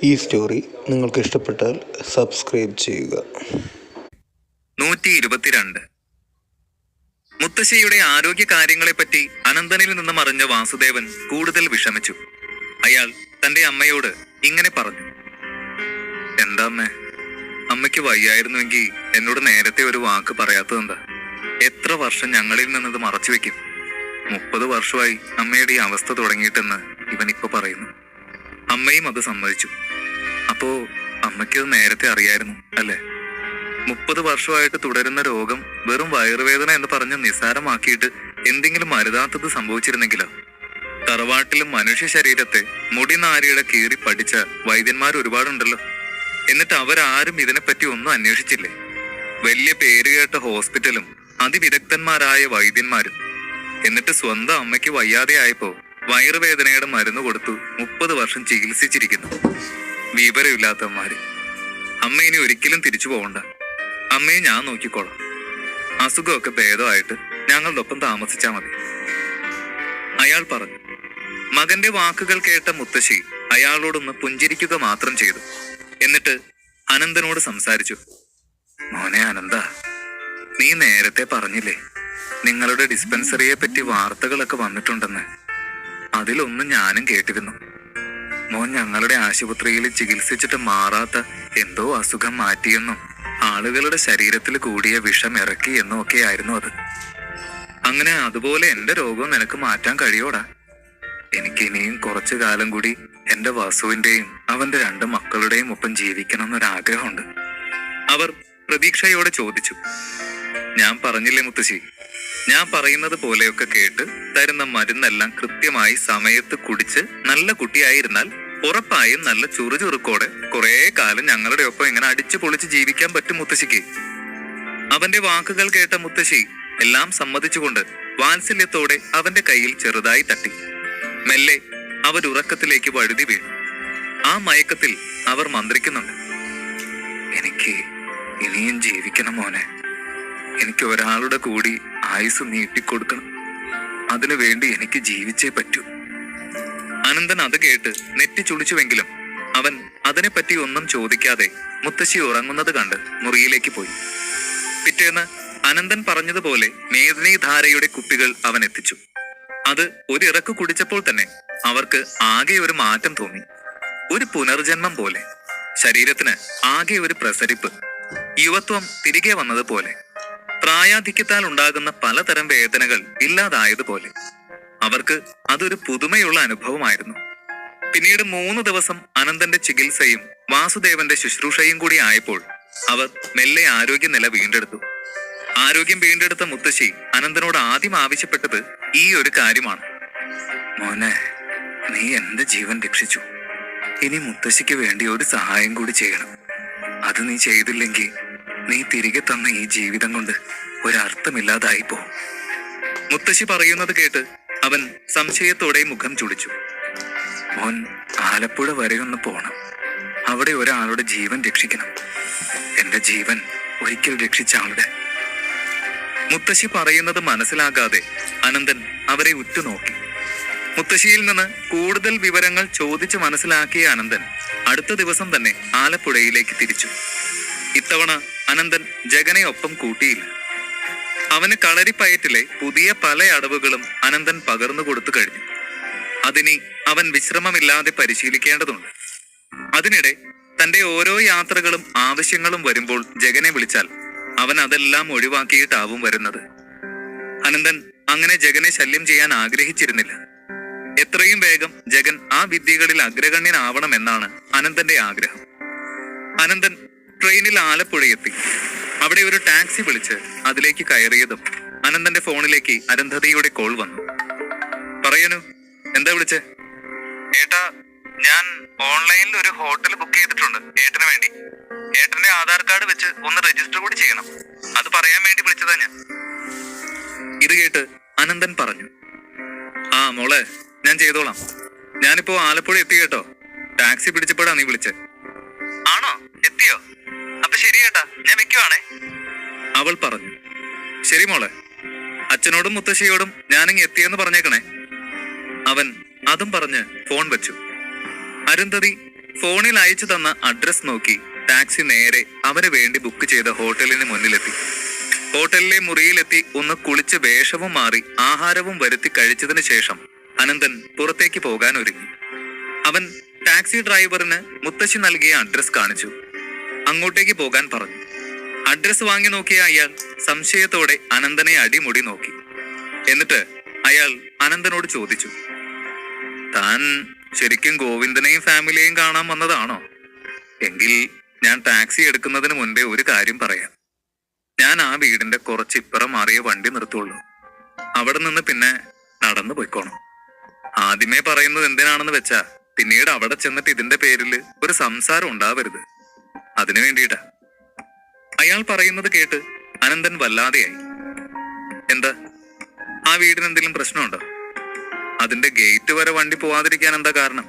ഈ സ്റ്റോറി നിങ്ങൾക്ക് ഇഷ്ടപ്പെട്ടാൽ സബ്സ്ക്രൈബ് ചെയ്യുക. 122. മുത്തശ്ശിയുടെ ആരോഗ്യ കാര്യങ്ങളെപ്പറ്റി അനന്തനിൽ നിന്നും അറിഞ്ഞ വാസുദേവൻ കൂടുതൽ വിഷമിച്ചു. അയാൾ തന്റെ അമ്മയോട് ഇങ്ങനെ പറഞ്ഞു: എന്താ അമ്മേ, അമ്മയ്ക്ക് വയ്യായിരുന്നുവെങ്കിൽ എന്നോട് നേരത്തെ ഒരു വാക്ക് പറയാത്തതെന്താ? എത്ര വർഷം ഞങ്ങളിൽ നിന്നത് മറച്ചു വെക്കും? 30 വർഷമായി അമ്മയുടെ ഈ അവസ്ഥ തുടങ്ങിയിട്ടെന്ന് ഇവൻ ഇപ്പൊ പറയുന്നു. അമ്മയും അത് സമ്മതിച്ചു. അപ്പോ അമ്മയ്ക്കത് നേരത്തെ അറിയായിരുന്നു അല്ലേ? 30 വർഷമായിട്ട് തുടരുന്ന രോഗം വെറും വയറുവേദന എന്ന് പറഞ്ഞ് നിസ്സാരമാക്കിയിട്ട് എന്തെങ്കിലും അരുതാത്തത് സംഭവിച്ചിരുന്നെങ്കിലോ? തറവാട്ടിലും മനുഷ്യ ശരീരത്തെ മുടിനാരിയുടെ കീറി പഠിച്ച വൈദ്യന്മാർ ഒരുപാടുണ്ടല്ലോ. എന്നിട്ട് അവരാരും ഇതിനെപ്പറ്റി ഒന്നും അന്വേഷിച്ചില്ലേ? വലിയ പേരുകേട്ട ഹോസ്പിറ്റലും അതിവിദഗ്ധന്മാരായ വൈദ്യന്മാരും. എന്നിട്ട് സ്വന്തം അമ്മയ്ക്ക് വയ്യാതെ ആയപ്പോ വയറുവേദനയുടെ മരുന്ന് കൊടുത്തു 30 വർഷം ചികിത്സിച്ചിരിക്കുന്നു. വിവരമില്ലാത്തവന്മാര്. അമ്മ ഇനി ഒരിക്കലും തിരിച്ചു പോകണ്ട. അമ്മയെ ഞാൻ നോക്കിക്കോളാം. അസുഖമൊക്കെ ഭേദമായിട്ട് ഞങ്ങളുടെ ഒപ്പം താമസിച്ചാ മതി, അയാൾ പറഞ്ഞു. മകന്റെ വാക്കുകൾ കേട്ട മുത്തശ്ശി അയാളോടൊന്ന് പുഞ്ചിരിക്കുക മാത്രം ചെയ്തു. എന്നിട്ട് അനന്തനോട് സംസാരിച്ചു. മോനെ അനന്ത, നീ നേരത്തെ പറഞ്ഞില്ലേ നിങ്ങളുടെ ഡിസ്പെൻസറിയെ പറ്റി വാർത്തകളൊക്കെ വന്നിട്ടുണ്ടെന്ന്? അതിലൊന്നും ഞാനും കേട്ടിരുന്നു. മോൻ ഞങ്ങളുടെ ആശുപത്രിയിൽ ചികിത്സിച്ചിട്ട് മാറാത്ത എന്തോ അസുഖം മാറ്റിയെന്നും ആളുകളുടെ ശരീരത്തിൽ കൂടിയ വിഷം ഇറക്കി എന്നും ഒക്കെ ആയിരുന്നു അത്. അങ്ങനെ അതുപോലെ എന്റെ രോഗം നിനക്ക് മാറ്റാൻ കഴിയോടാ? എനിക്ക് ഇനിയും കുറച്ചു കാലം കൂടി എന്റെ വാസുവിന്റെയും അവന്റെ 2 മക്കളുടെയും ഒപ്പം ജീവിക്കണം എന്നൊരാഗ്രഹമുണ്ട്. അവർ പ്രതീക്ഷയോടെ ചോദിച്ചു. ഞാൻ പറഞ്ഞില്ലേ മുത്തശ്ശി, ഞാൻ പറയുന്നത് പോലെയൊക്കെ കേട്ട് തരുന്ന മരുന്നെല്ലാം കൃത്യമായി സമയത്ത് കുടിച്ച് നല്ല കുട്ടിയായിരുന്നാൽ ഉറപ്പായും നല്ല ചുറുചുറുക്കോടെ കുറെ കാലം ഞങ്ങളുടെ ഒപ്പം ഇങ്ങനെ അടിച്ചു പൊളിച്ച് ജീവിക്കാൻ പറ്റും മുത്തശ്ശിക്ക്. അവന്റെ വാക്കുകൾ കേട്ട മുത്തശ്ശി എല്ലാം സമ്മതിച്ചുകൊണ്ട് വാത്സല്യത്തോടെ അവന്റെ കയ്യിൽ ചെറുതായി തട്ടി. മെല്ലെ അവരുറക്കത്തിലേക്ക് വഴുതി വീണു. ആ മയക്കത്തിൽ അവർ മന്ത്രിക്കുന്നുണ്ട്. എനിക്ക് ഇനിയും ജീവിക്കണം മോനെ. എനിക്ക് ഒരാളുടെ കൂടി ആയുസ് നീട്ടിക്കൊടുക്കണം. അതിനു വേണ്ടി എനിക്ക് ജീവിച്ചേ പറ്റൂ. അനന്തൻ അത് കേട്ട് നെറ്റി ചുളിച്ചുവെങ്കിലും അവൻ അതിനെപ്പറ്റി ഒന്നും ചോദിക്കാതെ മുത്തശ്ശി ഉറങ്ങുന്നത് കണ്ട് മുറിയിലേക്ക് പോയി. പിറ്റേന്ന് അനന്തൻ പറഞ്ഞതുപോലെ മേദിനിധാരയുടെ കുപ്പികൾ അവൻ എത്തിച്ചു. അത് ഒരിറക്ക് കുടിച്ചപ്പോൾ തന്നെ അവർക്ക് ആകെ ഒരു മാറ്റം തോന്നി. ഒരു പുനർജന്മം പോലെ. ശരീരത്തിന് ആകെ ഒരു പ്രസരിപ്പ്. യുവത്വം തിരികെ വന്നതുപോലെ. പ്രായാധിക്യത്താൽ ഉണ്ടാകുന്ന പലതരം വേദനകൾ ഇല്ലാതായതുപോലെ. അവർക്ക് അതൊരു പുതുമയുള്ള അനുഭവമായിരുന്നു. പിന്നീട് 3 ദിവസം അനന്തന്റെ ചികിത്സയും വാസുദേവന്റെ ശുശ്രൂഷയും കൂടി ആയപ്പോൾ അവർ മെല്ലെ ആരോഗ്യനില വീണ്ടെടുത്തു. ആരോഗ്യം വീണ്ടെടുത്ത മുത്തശ്ശി അനന്തനോട് ആദ്യം ആവശ്യപ്പെട്ടത് ഈ ഒരു കാര്യമാണ്. മോനെ, നീ എന്റെ ജീവൻ രക്ഷിച്ചു. ഇനി മുത്തശ്ശിക്ക് വേണ്ടി ഒരു സഹായം കൂടി ചെയ്യണം. അത് നീ ചെയ്തില്ലെങ്കിൽ നീ തിരികെ തന്ന ഈ ജീവിതം കൊണ്ട് ഒരർത്ഥമില്ലാതായി പോ. മുത്തശ്ശി പറയുന്നത് കേട്ട് അവൻ സംശയത്തോടെ മുഖം ചുളിച്ചു. മോൻ ആലപ്പുഴ വരെ ഒന്ന് പോണം. അവിടെ ഒരാളുടെ ജീവൻ രക്ഷിക്കണം. എന്റെ ജീവൻ ഒരിക്കൽ രക്ഷിച്ച ആളുടെ. മുത്തശ്ശി പറയുന്നത് മനസ്സിലാകാതെ അനന്തൻ അവരെ ഉറ്റുനോക്കി. മുത്തശ്ശിയിൽ നിന്ന് കൂടുതൽ വിവരങ്ങൾ ചോദിച്ചു മനസ്സിലാക്കിയ അനന്തൻ അടുത്ത ദിവസം തന്നെ ആലപ്പുഴയിലേക്ക് തിരിച്ചു. ഇത്തവണ അനന്തൻ ജഗനെ ഒപ്പം കൂട്ടിയില്ല. അവന് കളരിപ്പയറ്റിലെ പുതിയ പല അടവുകളും അനന്തൻ പകർന്നു കൊടുത്തു കഴിഞ്ഞു. അതിനി അവൻ വിശ്രമമില്ലാതെ പരിശീലിക്കേണ്ടതുണ്ട്. അതിനിടെ തന്റെ ഓരോ യാത്രകളും ആവശ്യങ്ങളും വരുമ്പോൾ ജഗനെ വിളിച്ചാൽ അവൻ അതെല്ലാം ഒഴിവാക്കിയിട്ടാവും വരുന്നത്. അനന്തൻ അങ്ങനെ ജഗനെ ശല്യം ചെയ്യാൻ ആഗ്രഹിച്ചിരുന്നില്ല. എത്രയും വേഗം ജഗൻ ആ വിദ്യകളിൽ അഗ്രഗണ്യനാവണമെന്നാണ് അനന്തന്റെ ആഗ്രഹം. അനന്തൻ ട്രെയിനിൽ ആലപ്പുഴയെത്തി. അവിടെ ഒരു ടാക്സി വിളിച്ച് അതിലേക്ക് കയറിയതും അനന്തന്റെ ഫോണിലേക്ക് അരുന്ധതിയുടെ കോൾ വന്നു. പറയനു, എന്താ വിളിച്ചേ? ഏട്ടാ, ഞാൻ ഓൺലൈനിൽ ഒരു ഹോട്ടൽ ബുക്ക് ചെയ്തിട്ടുണ്ട് ഏട്ടന് വേണ്ടി. ഏട്ടന്റെ ആധാർ കാർഡ് വെച്ച് ഒന്ന് രജിസ്റ്റർ കൂടി ചെയ്യണം. അത് പറയാൻ വേണ്ടി വിളിച്ചതാ ഞാൻ. ഇത് കേട്ട് അനന്തൻ പറഞ്ഞു, ആ മോളെ, ഞാൻ ചെയ്തോളാം. ഞാനിപ്പോ ആലപ്പുഴ എത്തി കേട്ടോ. ടാക്സി പിടിച്ചപ്പോഴാ നീ വിളിച്ചേ. ആണോ? എത്തിയോ? അപ്പൊ ശരി ഏട്ടാ, ഞാൻ വെക്കുവാണേ, അവൾ പറഞ്ഞു. ശരി മോളെ, അച്ഛനോടും മുത്തശ്ശിയോടും ഞാനിങ്ങ് എത്തിയെന്ന് പറഞ്ഞേക്കണേ. അവൻ അതും പറഞ്ഞ് ഫോൺ വെച്ചു. അരുന്ധതി ഫോണിൽ അയച്ചു തന്ന അഡ്രസ് നോക്കി ടാക്സി നേരെ അവന് വേണ്ടി ബുക്ക് ചെയ്ത ഹോട്ടലിന് മുന്നിലെത്തി. ഹോട്ടലിലെ മുറിയിലെത്തി ഒന്ന് കുളിച്ച് വേഷവും മാറി ആഹാരവും വരുത്തി കഴിച്ചതിന് ശേഷം അനന്തൻ പുറത്തേക്ക് പോകാൻ ഒരുങ്ങി. അവൻ ടാക്സി ഡ്രൈവറിന് മുത്തശ്ശി നൽകിയ അഡ്രസ് കാണിച്ചു. അങ്ങോട്ടേക്ക് പോകാൻ പറഞ്ഞു. അഡ്രസ് വാങ്ങി നോക്കിയ അയാൾ സംശയത്തോടെ അനന്തനെ അടിമുടി നോക്കി. എന്നിട്ട് അയാൾ അനന്തനോട് ചോദിച്ചു, താൻ ശരിക്കും ഗോവിന്ദനെയും ഫാമിലിയെയും കാണാൻ വന്നതാണോ? എങ്കിൽ ഞാൻ ടാക്സി എടുക്കുന്നതിന് മുൻപേ ഒരു കാര്യം പറയാം. ഞാൻ ആ വീടിന്റെ കുറച്ച് ഇപ്പുറം മാറിയ വണ്ടി നിർത്തുള്ളൂ. അവിടെ നിന്ന് പിന്നെ നടന്നു പോയിക്കോണം. ആദ്യമേ പറയുന്നത് എന്തിനാണെന്ന് വെച്ചാ പിന്നീട് അവിടെ ചെന്നിട്ട് ഇതിന്റെ പേരിൽ ഒരു സംസാരം ഉണ്ടാവരുത്. അതിനു വേണ്ടിയിട്ടാ. അയാൾ പറയുന്നത് കേട്ട് അനന്തൻ വല്ലാതെയായി. എന്താ, ആ വീടിന് എന്തെങ്കിലും പ്രശ്നമുണ്ടോ? അതിന്റെ ഗേറ്റ് വരെ വണ്ടി പോവാതിരിക്കാൻ എന്താ കാരണം?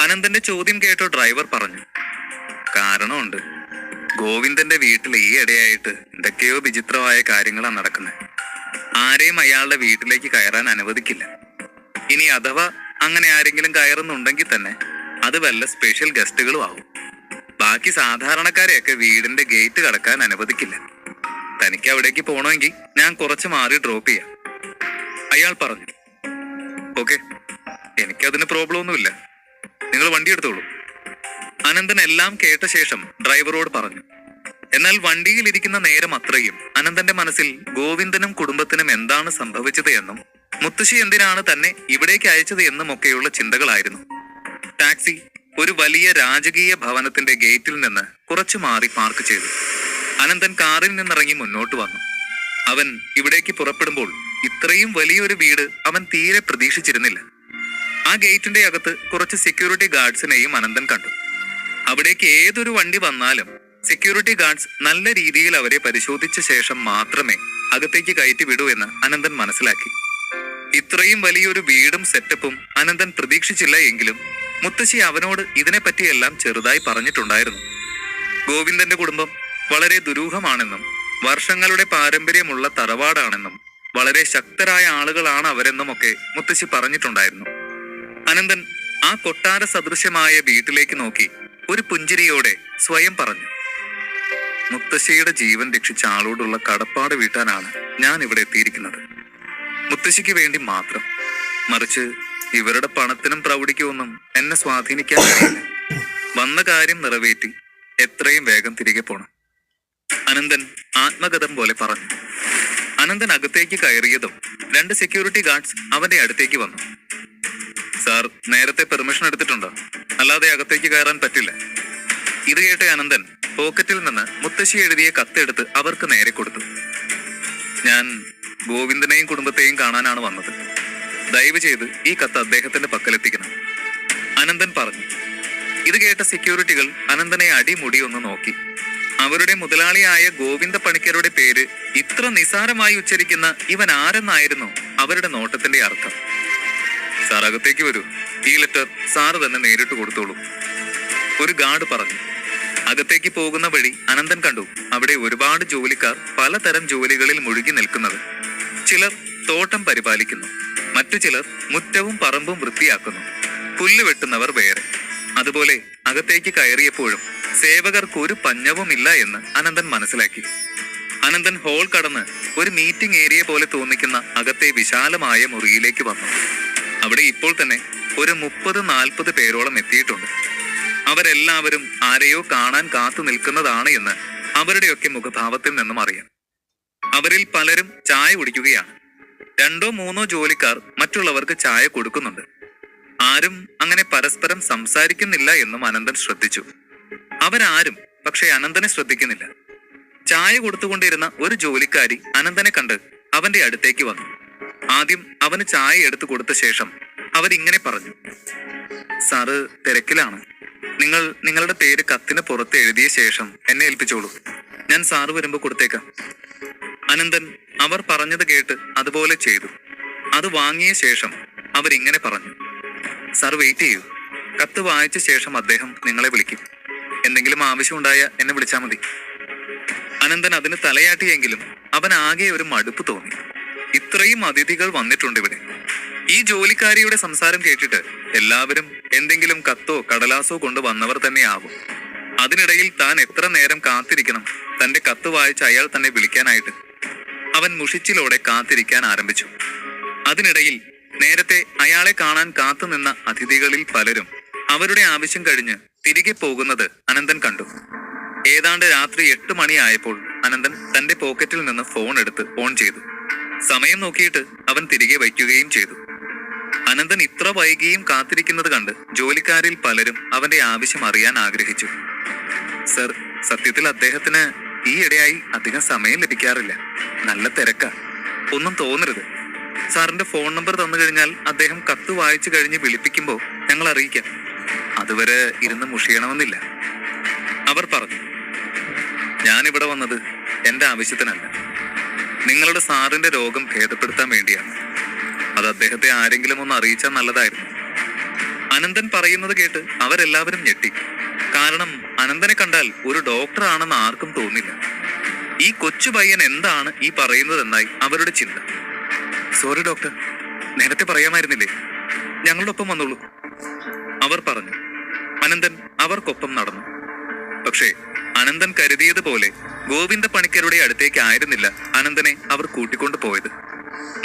അനന്തന്റെ ചോദ്യം കേട്ടോ ഡ്രൈവർ പറഞ്ഞു, കാരണമുണ്ട്. ഗോവിന്ദന്റെ വീട്ടിൽ ഈ ഇടയായിട്ട് എന്തൊക്കെയോ വിചിത്രമായ കാര്യങ്ങളാണ് നടക്കുന്നത്. ആരെയും അയാളുടെ വീട്ടിലേക്ക് കയറാൻ അനുവദിക്കില്ല. ഇനി അഥവാ അങ്ങനെ ആരെങ്കിലും കയറുന്നുണ്ടെങ്കിൽ തന്നെ അത് വല്ല സ്പെഷ്യൽ ഗസ്റ്റുകളും ആവും. ബാക്കി സാധാരണക്കാരെയൊക്കെ വീടിന്റെ ഗേറ്റ് കടക്കാൻ അനുവദിക്കില്ല. തനിക്ക് അവിടേക്ക് പോകണമെങ്കിൽ ഞാൻ കുറച്ച് മാറി ഡ്രോപ്പ് ചെയ്യാം. അയാൾ പറഞ്ഞു, ഓക്കെ, എനിക്കതിന് പ്രോബ്ലം ഒന്നുമില്ല, നിങ്ങൾ വണ്ടി എടുത്തോളൂ. അനന്തൻ എല്ലാം കേട്ട ശേഷം ഡ്രൈവറോട് പറഞ്ഞു. എന്നാൽ വണ്ടിയിൽ ഇരിക്കുന്ന നേരം അത്രയും അനന്തന്റെ മനസ്സിൽ ഗോവിന്ദനും കുടുംബത്തിനും എന്താണ് സംഭവിച്ചത് എന്നും മുത്തശ്ശി എന്തിനാണ് തന്നെ ഇവിടേക്ക് അയച്ചത് എന്നും ഒക്കെയുള്ള ചിന്തകളായിരുന്നു. ടാക്സി ഒരു വലിയ രാജകീയ ഭവനത്തിന്റെ ഗേറ്റിൽ നിന്ന് കുറച്ചു മാറി പാർക്ക് ചെയ്തു. അനന്തൻ കാറിൽ നിന്നിറങ്ങി മുന്നോട്ട് വന്നു. അവൻ ഇവിടേക്ക് പുറപ്പെടുമ്പോൾ ഇത്രയും വലിയൊരു വീട് അവൻ തീരെ പ്രതീക്ഷിച്ചിരുന്നില്ല. ആ ഗേറ്റിന്റെ അകത്ത് കുറച്ച് സെക്യൂരിറ്റി ഗാർഡ്സിനെയും അനന്തൻ കണ്ടു. അവിടേക്ക് ഏതൊരു വണ്ടി വന്നാലും സെക്യൂരിറ്റി ഗാർഡ്സ് നല്ല രീതിയിൽ അവരെ പരിശോധിച്ച ശേഷം മാത്രമേ അകത്തേക്ക് കയറ്റി വിടൂ എന്ന് അനന്തൻ മനസ്സിലാക്കി. ഇത്രയും വലിയൊരു വീടും സെറ്റപ്പും അനന്തൻ പ്രതീക്ഷിച്ചില്ല എങ്കിലും മുത്തശ്ശി അവനോട് ഇതിനെപ്പറ്റിയെല്ലാം ചെറുതായി പറഞ്ഞിട്ടുണ്ടായിരുന്നു. ഗോവിന്ദന്റെ കുടുംബം വളരെ ദുരൂഹമാണെന്നും വർഷങ്ങളുടെ പാരമ്പര്യമുള്ള തറവാടാണെന്നും വളരെ ശക്തരായ ആളുകളാണ് അവരെന്നും ഒക്കെ മുത്തശ്ശി പറഞ്ഞിട്ടുണ്ടായിരുന്നു. അനന്തൻ ആ കൊട്ടാര സദൃശ്യമായ വീട്ടിലേക്ക് നോക്കി ഒരു പുഞ്ചിരിയോടെ സ്വയം പറഞ്ഞു, മുത്തശ്ശിയുടെ ജീവൻ രക്ഷിച്ച ആളോടുള്ള കടപ്പാട് വീട്ടാനാണ് ഞാൻ ഇവിടെ എത്തിയിരിക്കുന്നത്. മുത്തശ്ശിക്ക് വേണ്ടി മാത്രം. മറിച്ച് ഇവരുടെ പണത്തിനും പ്രൗഢിക്കും ഒന്നും എന്നെ സ്വാധീനിക്കാൻ കഴിയില്ല. വന്ന കാര്യം നിറവേറ്റി എത്രയും വേഗം തിരികെ പോണം. അനന്തൻ ആത്മകഥം പോലെ പറഞ്ഞു. അനന്തൻ അകത്തേക്ക് കയറിയതും 2 സെക്യൂരിറ്റി ഗാർഡ്സ് അവന്റെ അടുത്തേക്ക് വന്നു. സാർ നേരത്തെ പെർമിഷൻ എടുത്തിട്ടുണ്ടോ? അല്ലാതെ അകത്തേക്ക് കയറാൻ പറ്റില്ല. ഇത് കേട്ട അനന്തൻ പോക്കറ്റിൽ നിന്ന് മുത്തശ്ശി എഴുതിയ കത്തെടുത്ത് അവർക്ക് നേരെ കൊടുത്തു. ഞാൻ ഗോവിന്ദനെയും കുടുംബത്തെയും കാണാനാണ് വന്നത്. ദയവ് ചെയ്ത് ഈ കത്ത് അദ്ദേഹത്തിന്റെ പക്കലെത്തിക്കണം, അനന്തൻ പറഞ്ഞു. ഇത് കേട്ട സെക്യൂരിറ്റികൾ അനന്തനെ അടിമുടി ഒന്ന് നോക്കി. അവരുടെ മുതലാളിയായ ഗോവിന്ദ പണിക്കരുടെ പേര് ഇത്ര നിസാരമായി ഉച്ചരിക്കുന്ന ഇവൻ ആരെന്നായിരുന്നു അവരുടെ നോട്ടത്തിന്റെ അർത്ഥം. സാർ അകത്തേക്ക് വരൂ, ഈ ലെറ്റർ സാറ് തന്നെ നേരിട്ട് കൊടുത്തോളൂ, ഒരു ഗാർഡ് പറഞ്ഞു. അകത്തേക്ക് പോകുന്ന വഴി അനന്തൻ കണ്ടു അവിടെ ഒരുപാട് ജോലിക്കാർ പലതരം ജോലികളിൽ മുഴുകി നിൽക്കുന്നത്. ചിലർ തോട്ടം പരിപാലിക്കുന്നു, മറ്റു ചിലർ മുറ്റവും പറമ്പും വൃത്തിയാക്കുന്നു, പുല്ല് വെട്ടുന്നവർ വേറെ. അതുപോലെ അകത്തേക്ക് കയറിയപ്പോഴും സേവകർക്ക് ഒരു പഞ്ഞവുമില്ല എന്ന് അനന്തൻ മനസ്സിലാക്കി. അനന്തൻ ഹോൾ കടന്ന് ഒരു മീറ്റിംഗ് ഏരിയ പോലെ തോന്നിക്കുന്ന അകത്തെ വിശാലമായ മുറിയിലേക്ക് വന്നു. അവിടെ ഇപ്പോൾ തന്നെ ഒരു 30-40 പേരോളം എത്തിയിട്ടുണ്ട്. അവരെല്ലാവരും ആരെയോ കാണാൻ കാത്തു നിൽക്കുന്നതാണ് എന്ന് അവരുടെയൊക്കെ മുഖഭാവത്തിൽ നിന്നും അറിയാം. അവരിൽ പലരും ചായ കുടിക്കുകയാണ്. 2-3 ജോലിക്കാർ മറ്റുള്ളവർക്ക് ചായ കൊടുക്കുന്നുണ്ട്. ആരും അങ്ങനെ പരസ്പരം സംസാരിക്കുന്നില്ല എന്നും അനന്തൻ ശ്രദ്ധിച്ചു. അവരാരും പക്ഷെ അനന്തനെ ശ്രദ്ധിക്കുന്നില്ല. ചായ കൊടുത്തുകൊണ്ടിരുന്ന ഒരു ജോലിക്കാരി അനന്തനെ കണ്ട് അവന്റെ അടുത്തേക്ക് വന്നു. ആദ്യം അവന് ചായ എടുത്തു കൊടുത്ത ശേഷം അവരിങ്ങനെ പറഞ്ഞു, സാറ് തിരക്കിലാണ്. നിങ്ങളുടെ പേര് കത്തിന് പുറത്ത് എഴുതിയ ശേഷം എന്നെ ഏൽപ്പിച്ചോളൂ, ഞാൻ സാറ് വരുമ്പോ കൊടുത്തേക്കാം. അനന്തൻ അവർ പറഞ്ഞത് കേട്ട് അതുപോലെ ചെയ്തു. അത് വാങ്ങിയ ശേഷം അവരിങ്ങനെ പറഞ്ഞു, സാർ വെയിറ്റ് ചെയ്യൂ, കത്ത് വായിച്ച ശേഷം അദ്ദേഹം നിങ്ങളെ വിളിക്കും. എന്തെങ്കിലും ആവശ്യമുണ്ടായ എന്നെ വിളിച്ചാൽ മതി. അനന്തൻ അതിന് തലയാട്ടിയെങ്കിലും അവൻ ആകെ ഒരു മടുപ്പ് തോന്നി. ഇത്രയും അതിഥികൾ വന്നിട്ടുണ്ട് ഇവിടെ. ഈ ജോലിക്കാരിയുടെ സംസാരം കേട്ടിട്ട് എല്ലാവരും എന്തെങ്കിലും കത്തോ കടലാസോ കൊണ്ട് വന്നവർ തന്നെയാവും. അതിനിടയിൽ താൻ എത്ര നേരം കാത്തിരിക്കണം തന്റെ കത്ത് വായിച്ച് അയാൾ തന്നെ വിളിക്കാനായിട്ട്? അവൻ മുഷിച്ചിലോടെ കാത്തിരിക്കാൻ ആരംഭിച്ചു. അതിനിടയിൽ നേരത്തെ അയാളെ കാണാൻ കാത്തുനിന്ന അതിഥികളിൽ പലരും അവരുടെ ആവശ്യം കഴിഞ്ഞ് തിരികെ പോകുന്നത് അനന്തൻ കണ്ടു. ഏതാണ്ട് രാത്രി 8 മണിയായപ്പോൾ അനന്തൻ തന്റെ പോക്കറ്റിൽ നിന്ന് ഫോൺ എടുത്ത് ഓൺ ചെയ്തു. സമയം നോക്കിയിട്ട് അവൻ തിരികെ വയ്ക്കുകയും ചെയ്തു. അനന്തൻ ഇത്ര വൈകിയും കാത്തിരിക്കുന്നത് കണ്ട് ജോലിക്കാരിൽ പലരും അവന്റെ ആവശ്യം അറിയാൻ ആഗ്രഹിച്ചു. സർ, സത്യത്തിൽ അദ്ദേഹത്തിന് ഈയിടെയായി അധികം സമയം ലഭിക്കാറില്ല. നല്ല തിരക്കാ. ഒന്നും തോന്നരുത്. സാറിന്റെ ഫോൺ നമ്പർ തന്നു കഴിഞ്ഞാൽ അദ്ദേഹം കത്ത് വായിച്ചു കഴിഞ്ഞ് വിളിപ്പിക്കുമ്പോൾ ഞങ്ങൾ അറിയിക്കാം. അതുവരെ ഇരുന്ന് മുഷിയണമെന്നില്ല. അവർ പറഞ്ഞു, ഞാനിവിടെ വന്നത് എന്റെ ആവശ്യത്തിനല്ല. നിങ്ങളുടെ സാറിന്റെ രോഗം ഭേദപ്പെടുത്താൻ വേണ്ടിയാണ്. അത് അദ്ദേഹത്തെ ആരെങ്കിലും ഒന്ന് അറിയിച്ചാൽ നല്ലതായിരുന്നു. അനന്തൻ പറയുന്നത് കേട്ട് അവരെല്ലാവരും ഞെട്ടി. കാരണം അനന്തനെ കണ്ടാൽ ഒരു ഡോക്ടർ ആണെന്ന് ആർക്കും തോന്നില്ല. ഈ കൊച്ചു പയ്യൻ എന്താണ് ഈ പറയുന്നതെന്നായി അവരുടെ ചിന്ത. സോറി ഡോക്ടർ, നേരത്തെ പറയാമായിരുന്നില്ലേ? ഞങ്ങളുടെ ഒപ്പം വന്നോളൂ, അവർ പറഞ്ഞു. അനന്തൻ അവർക്കൊപ്പം നടന്നു. പക്ഷേ അനന്തൻ കരുതിയതുപോലെ ഗോവിന്ദ പണിക്കരുടെ അടുത്തേക്ക് ആയിരുന്നില്ല അനന്തനെ അവർ കൂട്ടിക്കൊണ്ടു പോയത്.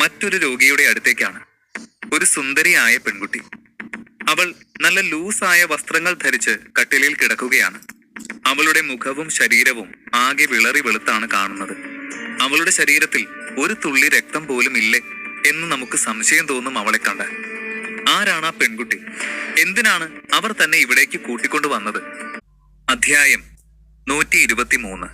മറ്റൊരു രോഗിയുടെ അടുത്തേക്കാണ്. ഒരു സുന്ദരിയായ പെൺകുട്ടി. അവൾ നല്ല ലൂസായ വസ്ത്രങ്ങൾ ധരിച്ച് കട്ടിലിൽ കിടക്കുകയാണ്. അവളുടെ മുഖവും ശരീരവും ആകെ വിളറി വെളുത്താണ് കാണുന്നത്. അവളുടെ ശരീരത്തിൽ ഒരു തുള്ളി രക്തം പോലും ഇല്ലേ എന്ന് നമുക്ക് സംശയം തോന്നും അവളെ കണ്ടാൽ. ആരാണ് ആ പെൺകുട്ടി? എന്തിനാണ് അവർ തന്നെ ഇവിടേക്ക് കൂട്ടിക്കൊണ്ടു വന്നത്? അധ്യായം 123.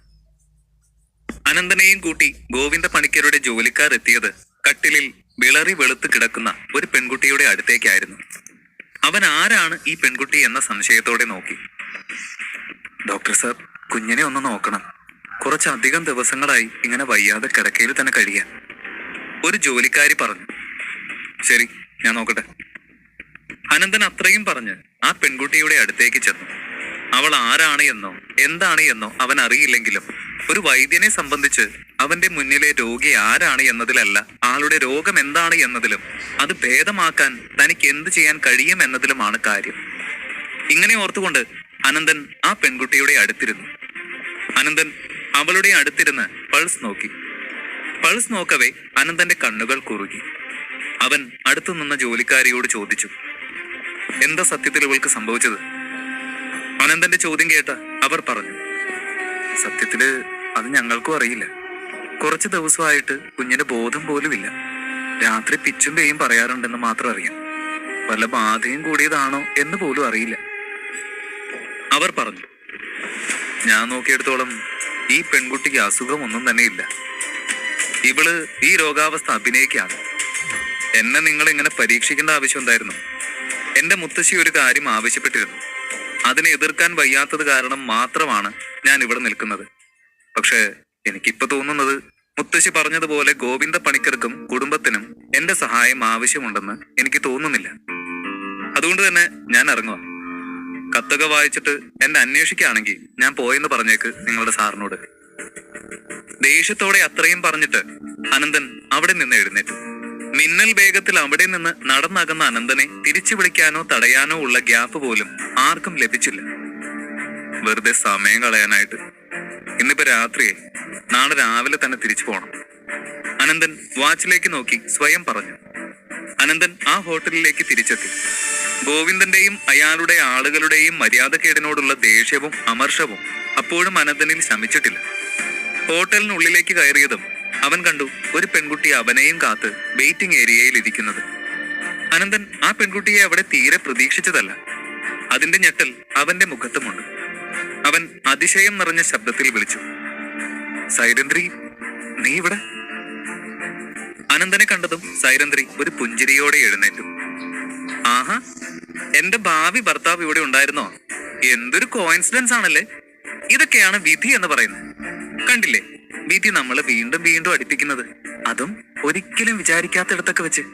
അനന്തനെയും കൂട്ടി ഗോവിന്ദ പണിക്കരുടെ ജോലിക്കാർ എത്തിയത് കട്ടിലിൽ വിളറി വെളുത്ത് കിടക്കുന്ന ഒരു പെൺകുട്ടിയുടെ അടുത്തേക്കായിരുന്നു. അവൻ ആരാണ് ഈ പെൺകുട്ടി എന്ന സംശയത്തോടെ നോക്കി. ഡോക്ടർ സാർ, കുഞ്ഞിനെ ഒന്ന് നോക്കണം. കുറച്ചധികം ദിവസങ്ങളായി ഇങ്ങനെ വയ്യാതെ കിടക്കയിൽ തന്നെ കഴിയാൻ, ഒരു ജോലിക്കാരി പറഞ്ഞു. ശരി, ഞാൻ നോക്കട്ടെ. അനന്തൻ അത്രയും പറഞ്ഞ് ആ പെൺകുട്ടിയുടെ അടുത്തേക്ക് ചെന്നു. അവൾ ആരാണ് എന്നോ എന്താണ് എന്നോ അവൻ അറിയില്ലെങ്കിലും ഒരു വൈദ്യനെ സംബന്ധിച്ച് അവന്റെ മുന്നിലെ രോഗി ആരാണ് എന്നതിലല്ല, ആളുടെ രോഗം എന്താണ് എന്നതിലും അത് ഭേദമാക്കാൻ തനിക്ക് എന്ത് ചെയ്യാൻ കഴിയും എന്നതിലുമാണ് കാര്യം. ഇങ്ങനെ ഓർത്തുകൊണ്ട് അനന്തൻ ആ പെൺകുട്ടിയുടെ അടുത്തിരുന്നു. അനന്തൻ അവളുടെ അടുത്തിരുന്ന് പൾസ് നോക്കി. പൾസ് നോക്കവേ അനന്തന്റെ കണ്ണുകൾ കുറുകി. അവൻ അടുത്തു നിന്ന ജോലിക്കാരിയോട് ചോദിച്ചു, എന്താ സത്യത്തിൽ ഇവൾക്ക് സംഭവിച്ചത്? അനന്തന്റെ ചോദ്യം കേട്ട അവർ പറഞ്ഞു, സത്യത്തില് അത് ഞങ്ങൾക്കും അറിയില്ല. കുറച്ച് ദിവസമായിട്ട് കുഞ്ഞിന് ബോധം പോലുമില്ല. രാത്രി പിച്ചും പേയും പറയാറുണ്ടെന്ന് മാത്രം അറിയാം. വല്ല ബാധയും കൂടിയതാണോ എന്ന് പോലും അറിയില്ല, അവർ പറഞ്ഞു. ഞാൻ നോക്കിയെടുത്തോളം ഈ പെൺകുട്ടിക്ക് അസുഖമൊന്നും തന്നെ ഇല്ല. ഇവള് ഈ രോഗാവസ്ഥ അഭിനയിക്കാണ്. എന്നെ നിങ്ങൾ ഇങ്ങനെ പരീക്ഷിക്കേണ്ട ആവശ്യം ഉണ്ടായിരുന്നു. എന്റെ മുത്തശ്ശി ഒരു കാര്യം ആവശ്യപ്പെട്ടിരുന്നു. അതിനെ എതിർക്കാൻ വയ്യാത്തത് കാരണം മാത്രമാണ് ഞാൻ ഇവിടെ നിൽക്കുന്നത്. പക്ഷെ എനിക്കിപ്പോ തോന്നുന്നത് മുത്തശ്ശി പറഞ്ഞതുപോലെ ഗോവിന്ദ പണിക്കർക്കും കുടുംബത്തിനും എന്റെ സഹായം ആവശ്യമുണ്ടെന്ന് എനിക്ക് തോന്നുന്നില്ല. അതുകൊണ്ട് തന്നെ ഞാൻ ഇറങ്ങുക. കത്തൊക്കെ വായിച്ചിട്ട് എന്നെ അന്വേഷിക്കുകയാണെങ്കിൽ ഞാൻ പോയെന്ന് പറഞ്ഞേക്ക് നിങ്ങളുടെ സാറിനോട്. ദേഷ്യത്തോടെ അത്രയും പറഞ്ഞിട്ട് അനന്തൻ അവിടെ നിന്ന് എഴുന്നേറ്റു. മിന്നൽ വേഗത്തിൽ അവിടെ നിന്ന് നടന്നകന്ന അനന്തനെ തിരിച്ചു വിളിക്കാനോ തടയാനോ ഉള്ള ഗ്യാപ്പ് പോലും ആർക്കും ലഭിച്ചില്ല. വെറുതെ സമയം കളയാനായിട്ട്. ഇന്നിപ്പോ രാത്രിയെ, നാളെ രാവിലെ തന്നെ തിരിച്ചു പോകണം. അനന്തൻ വാച്ചിലേക്ക് നോക്കി സ്വയം പറഞ്ഞു. അനന്തൻ ആ ഹോട്ടലിലേക്ക് തിരിച്ചെത്തി. ഗോവിന്ദന്റെയും അയാളുടെ ആളുകളുടെയും മര്യാദക്കേടിനോടുള്ള ദേഷ്യവും അമർഷവും അപ്പോഴും അനന്തനിൽ ശമിച്ചിട്ടില്ല. ഹോട്ടലിനുള്ളിലേക്ക് കയറിയതും അവൻ കണ്ടു ഒരു പെൺകുട്ടി അവനെയും കാത്ത് വെയിറ്റിംഗ് ഏരിയയിൽ ഇരിക്കുന്നത്. അനന്തൻ ആ പെൺകുട്ടിയെ അവിടെ തീരെ പ്രതീക്ഷിച്ചതല്ല. അതിന്റെ ഞെട്ടൽ അവന്റെ മുഖത്തുമുണ്ട്. അവൻ അതിശയം നിറഞ്ഞ ശബ്ദത്തിൽ വിളിച്ചു, സൈരന്ദ്രി, നീ ഇവിടെ? അനന്തനെ കണ്ടതും സൈരന്ദ്രി ഒരു പുഞ്ചിരിയോടെ എഴുന്നേറ്റു. ആഹാ, എന്റെ ഭാവി ഭർത്താവ് ഇവിടെ ഉണ്ടായിരുന്നോ? എന്തൊരു കോയിൻസിഡൻസ് ആണല്ലേ. ഇതൊക്കെയാണ് വിധി എന്ന് പറയുന്നത്. കണ്ടില്ലേ, വിധി നമ്മളെ വീണ്ടും വീണ്ടും അടുപ്പിക്കുന്നത്, അതും ഒരിക്കലും വിചാരിക്കാത്തിടത്തൊക്കെ വെച്ച്.